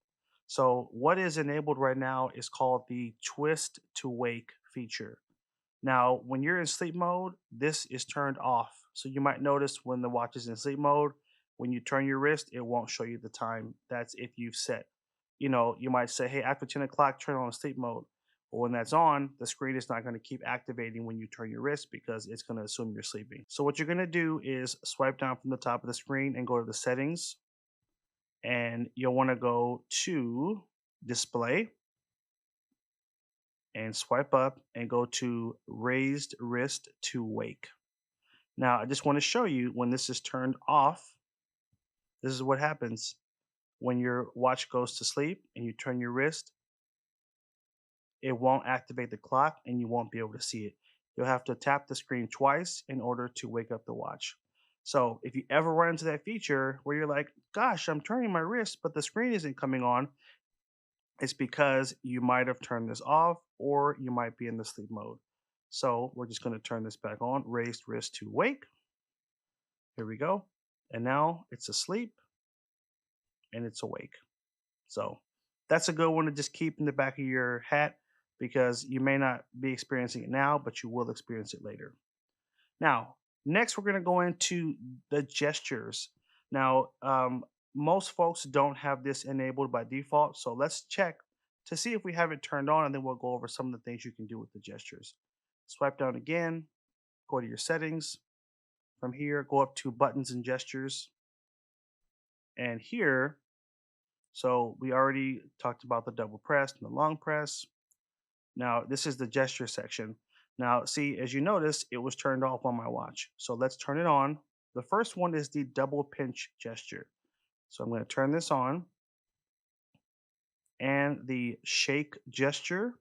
So what is enabled right now is called the twist to wake feature. Now, when you're in sleep mode, this is turned off. So you might notice when the watch is in sleep mode, when you turn your wrist, it won't show you the time. That's if you've set. You might say, hey, after 10 o'clock, turn on sleep mode. But when that's on, the screen is not going to keep activating when you turn your wrist because it's going to assume you're sleeping. So what you're going to do is swipe down from the top of the screen and go to the settings. And you'll want to go to display and swipe up and go to raised wrist to wake. Now, I just want to show you when this is turned off, this is what happens when your watch goes to sleep and you turn your wrist. It won't activate the clock and you won't be able to see it. You'll have to tap the screen twice in order to wake up the watch. So if you ever run into that feature where you're like, gosh, I'm turning my wrist, but the screen isn't coming on, it's because you might have turned this off or you might be in the sleep mode. So we're just going to turn this back on, raised wrist to wake. Here we go. And now it's asleep and it's awake. So that's a good one to just keep in the back of your hat because you may not be experiencing it now, but you will experience it later. Now, next we're going to go into the gestures. Now, most folks don't have this enabled by default, so let's check to see if we have it turned on, and then we'll go over some of the things you can do with the gestures. Swipe down again, go to your settings. From here, go up to buttons and gestures. And here, so we already talked about the double press and the long press. Now, this is the gesture section. Now, see, as you notice, it was turned off on my watch. So let's turn it on. The first one is the double pinch gesture. So I'm going to turn this on. And the shake gesture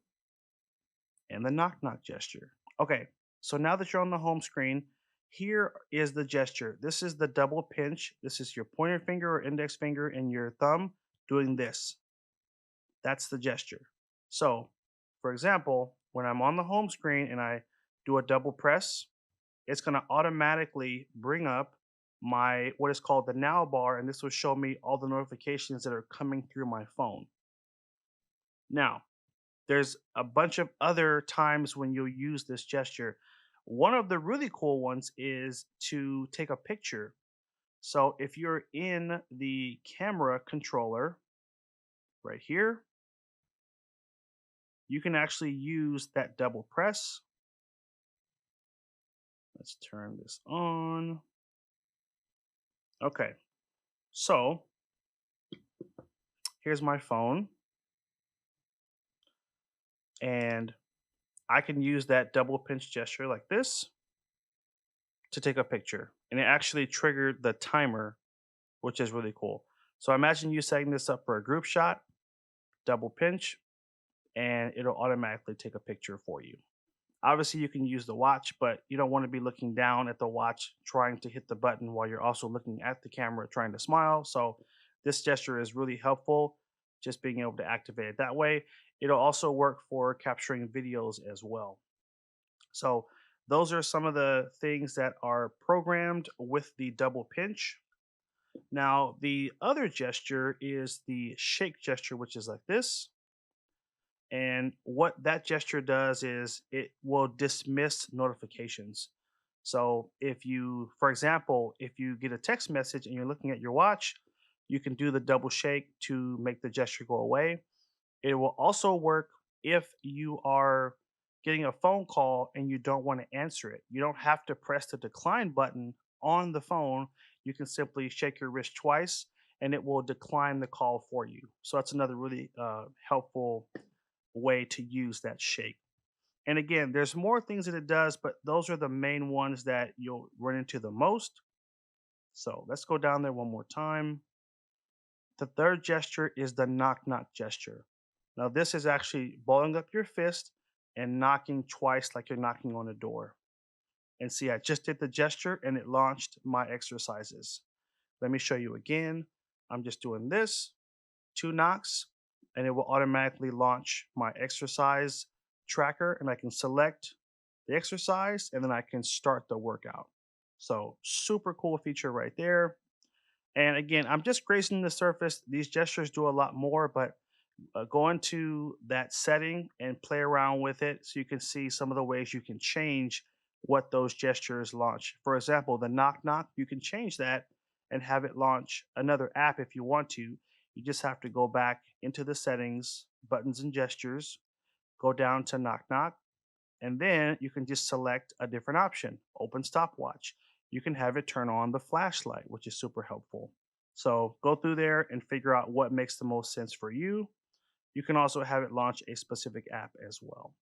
and the knock knock gesture. Okay, so now that you're on the home screen, here is the gesture. This is the double pinch. This is your pointer finger or index finger and your thumb doing this. That's the gesture. So, for example, when I'm on the home screen and I do a double press, it's going to automatically bring up my what is called the now bar, and this will show me all the notifications that are coming through my phone. Now, there's a bunch of other times when you'll use this gesture. One of the really cool ones is to take a picture. So if you're in the camera controller right here, you can actually use that double press. Let's turn this on. Okay, so here's my phone. And I can use that double pinch gesture like this to take a picture. And it actually triggered the timer, which is really cool. So imagine you setting this up for a group shot, double pinch, and it'll automatically take a picture for you. Obviously, you can use the watch, but you don't want to be looking down at the watch trying to hit the button while you're also looking at the camera trying to smile. So, this gesture is really helpful, just being able to activate it that way. It'll also work for capturing videos as well. So, those are some of the things that are programmed with the double pinch. Now, the other gesture is the shake gesture, which is like this. And what that gesture does is it will dismiss notifications. So if you, for example, if you get a text message and you're looking at your watch, you can do the double shake to make the gesture go away. It will also work if you are getting a phone call and you don't want to answer it. You don't have to press the decline button on the phone. You can simply shake your wrist twice and it will decline the call for you. So that's another really helpful way to use that shake. And again, there's more things that it does, but those are the main ones that you'll run into the most. So let's go down there one more time. The third gesture is the knock knock gesture. Now, this is actually balling up your fist and knocking twice like you're knocking on a door. And see, I just did the gesture and it launched my exercises. Let me show you again. I'm just doing this, two knocks, and it will automatically launch my exercise tracker. And I can select the exercise and then I can start the workout. So, super cool feature right there. And again, I'm just grazing the surface. These gestures do a lot more, but go into that setting and play around with it so you can see some of the ways you can change what those gestures launch. For example, the knock knock, you can change that and have it launch another app if you want to. You just have to go back into the settings, buttons and gestures, go down to knock knock, and then you can just select a different option, open stopwatch. You can have it turn on the flashlight, which is super helpful. So go through there and figure out what makes the most sense for you. You can also have it launch a specific app as well.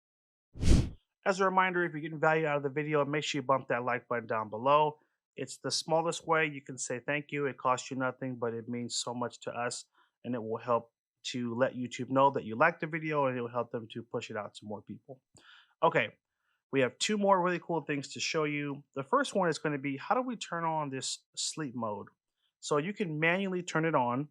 As a reminder, if you're getting value out of the video, make sure you bump that like button down below. It's the smallest way you can say thank you. It costs you nothing, but it means so much to us, and it will help to let YouTube know that you like the video, and it will help them to push it out to more people. Okay, we have two more really cool things to show you. The first one is going to be how do we turn on this sleep mode? So you can manually turn it on,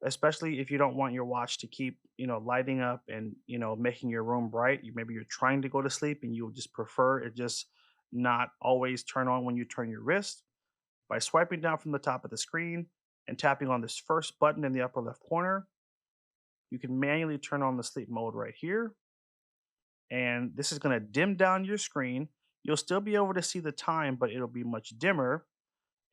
especially if you don't want your watch to keep, lighting up and, making your room bright. Maybe you're trying to go to sleep and you would just prefer it just not always turn on when you turn your wrist. By swiping down from the top of the screen and tapping on this first button in the upper left corner, you can manually turn on the sleep mode right here, and this is going to dim down your screen. You'll still be able to see the time, but it'll be much dimmer,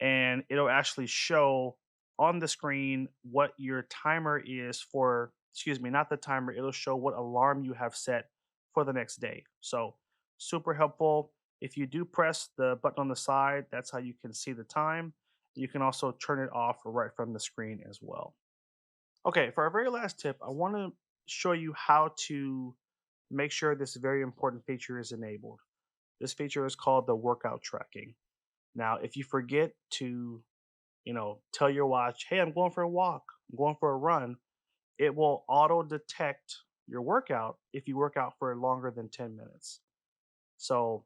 and it'll actually show on the screen what your timer is for, excuse me, not the timer, it'll show what alarm you have set for the next day. So, super helpful. If you do press the button on the side, that's how you can see the time. You can also turn it off right from the screen as well. Okay, for our very last tip, I want to show you how to make sure this very important feature is enabled. This feature is called the workout tracking. Now, if you forget to, tell your watch, hey, I'm going for a walk, I'm going for a run, it will auto detect your workout if you work out for longer than 10 minutes. So,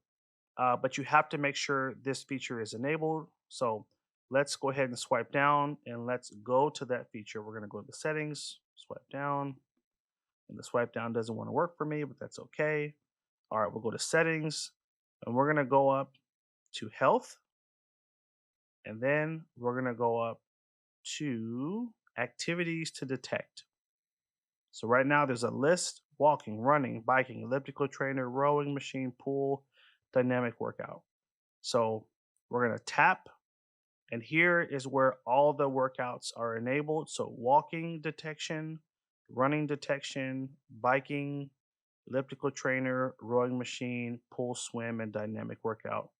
but you have to make sure this feature is enabled. So let's go ahead and swipe down and let's go to that feature. We're going to go to the settings, swipe down, and the swipe down doesn't want to work for me, but that's okay. All right, we'll go to settings and we're going to go up to health. And then we're going to go up to activities to detect. So right now there's a list: walking, running, biking, elliptical trainer, rowing machine, pool, dynamic workout. So we're going to tap, and here is where all the workouts are enabled. So walking detection, running detection, biking, elliptical trainer, rowing machine, pool, swim, and dynamic workout.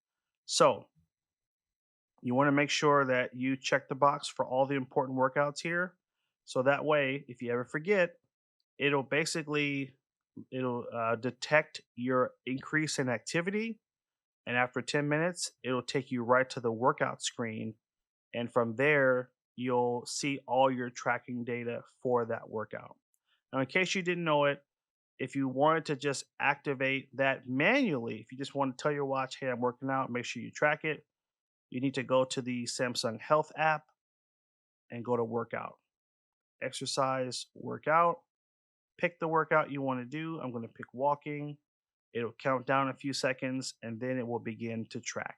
So you want to make sure that you check the box for all the important workouts here. So that way, if you ever forget, it'll basically it'll detect your increase in activity, and after 10 minutes, it'll take you right to the workout screen, and from there, you'll see all your tracking data for that workout. Now, in case you didn't know it, If you wanted to just activate that manually, if you just want to tell your watch, hey, I'm working out, make sure you track it, you need to go to the Samsung Health app and go to workout, exercise, workout, pick the workout you want to do. I'm going to pick walking. It'll count down a few seconds and then it will begin to track.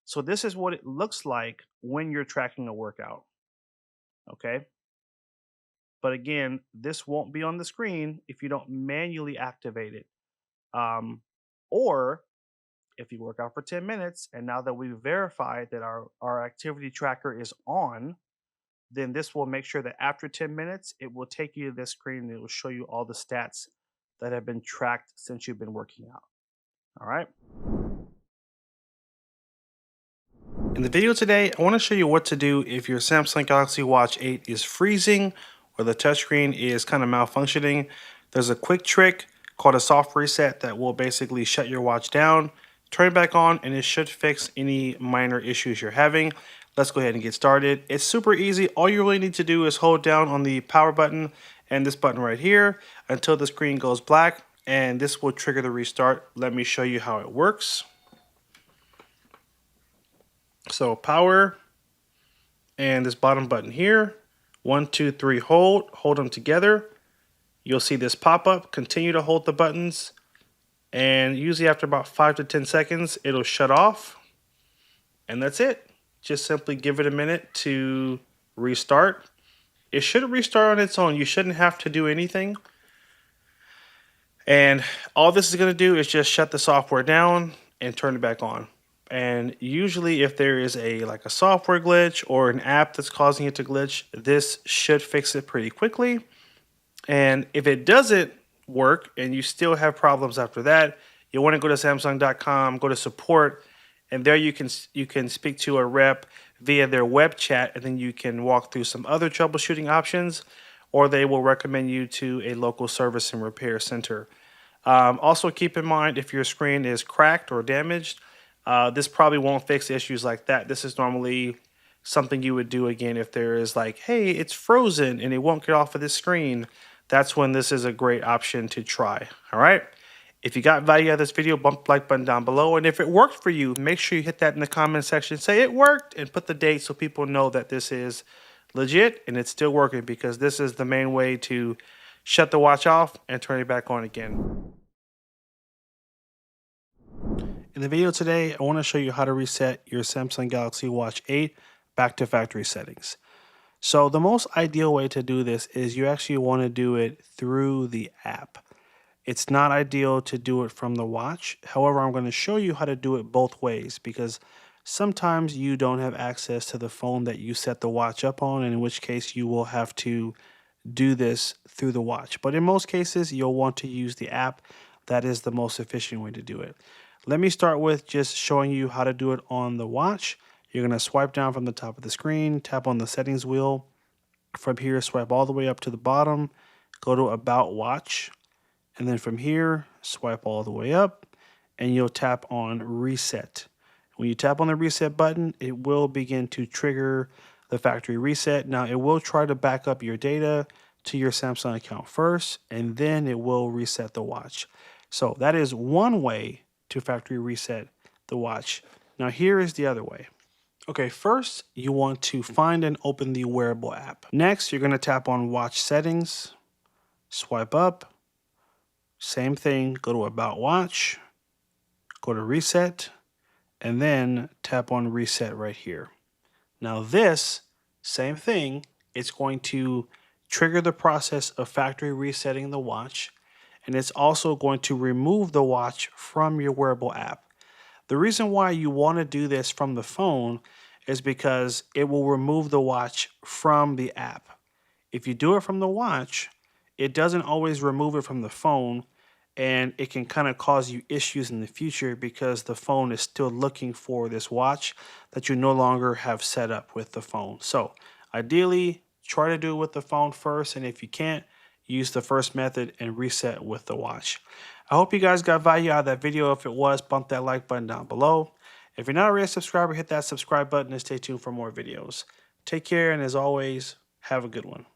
So, this is what it looks like when you're tracking a workout. Okay. But again, this won't be on the screen if you don't manually activate it. Um, or if you work out for 10 minutes and now that we've verified that our activity tracker is on, then this will make sure that after 10 minutes, it will take you to this screen and it will show you all the stats that have been tracked since you've been working out. All right. In the video today, I want to show you what to do if your Samsung Galaxy Watch 8 is freezing or the touchscreen is kind of malfunctioning. There's a quick trick called a soft reset that will basically shut your watch down, turn it back on, and it should fix any minor issues you're having. Let's go ahead and get started. It's super easy. All you really need to do is hold down on the power button and this button right here until the screen goes black, and this will trigger the restart. Let me show you how it works. So power and this bottom button here, 1, 2, 3, hold them together. You'll see this pop up. Continue to hold the buttons, and usually after about 5 to 10 seconds, it'll shut off, and that's it. Just simply give it a minute to restart. It should restart on its own. You shouldn't have to do anything. And all this is going to do is just shut the software down and turn it back on. And usually if there is a software glitch or an app that's causing it to glitch, this should fix it pretty quickly. And if it doesn't work and you still have problems after that, you want to go to Samsung.com, go to support, and there you can speak to a rep via their web chat, and then you can walk through some other troubleshooting options, or they will recommend you to a local service and repair center. Also keep in mind, if your screen is cracked or damaged, this probably won't fix issues like that. This is normally something you would do again if there is hey, it's frozen and it won't get off of this screen. That's when this is a great option to try. All right. If you got value out of this video, bump the like button down below. And if it worked for you, make sure you hit that in the comment section. Say it worked and put the date so people know that this is legit and it's still working, because this is the main way to shut the watch off and turn it back on again. In the video today, I want to show you how to reset your Samsung Galaxy Watch 8 back to factory settings. So the most ideal way to do this is you actually want to do it through the app. It's not ideal to do it from the watch. However, I'm going to show you how to do it both ways, because sometimes you don't have access to the phone that you set the watch up on, in which case you will have to do this through the watch. But in most cases, you'll want to use the app. That is the most efficient way to do it. Let me start with just showing you how to do it on the watch. You're going to swipe down from the top of the screen, tap on the settings wheel. From here, swipe all the way up to the bottom, go to About Watch. And then from here, swipe all the way up, and you'll tap on Reset. When you tap on the Reset button, it will begin to trigger the factory reset. Now, it will try to back up your data to your Samsung account first, and then it will reset the watch. So that is one way to factory reset the watch. Now, here is the other way. Okay, first, you want to find and open the wearable app. Next, you're going to tap on Watch Settings, swipe up. Same thing, go to About Watch, go to Reset, and then tap on Reset right here. Now this, same thing, it's going to trigger the process of factory resetting the watch, and it's also going to remove the watch from your wearable app. The reason why you want to do this from the phone is because it will remove the watch from the app. If you do it from the watch, it doesn't always remove it from the phone, and it can kind of cause you issues in the future because the phone is still looking for this watch that you no longer have set up with the phone. So ideally, try to do it with the phone first, and if you can't, use the first method and reset with the watch. I hope you guys got value out of that video. If it was, bump that like button down below. If you're not already a subscriber, hit that subscribe button and stay tuned for more videos. Take care, and as always, have a good one.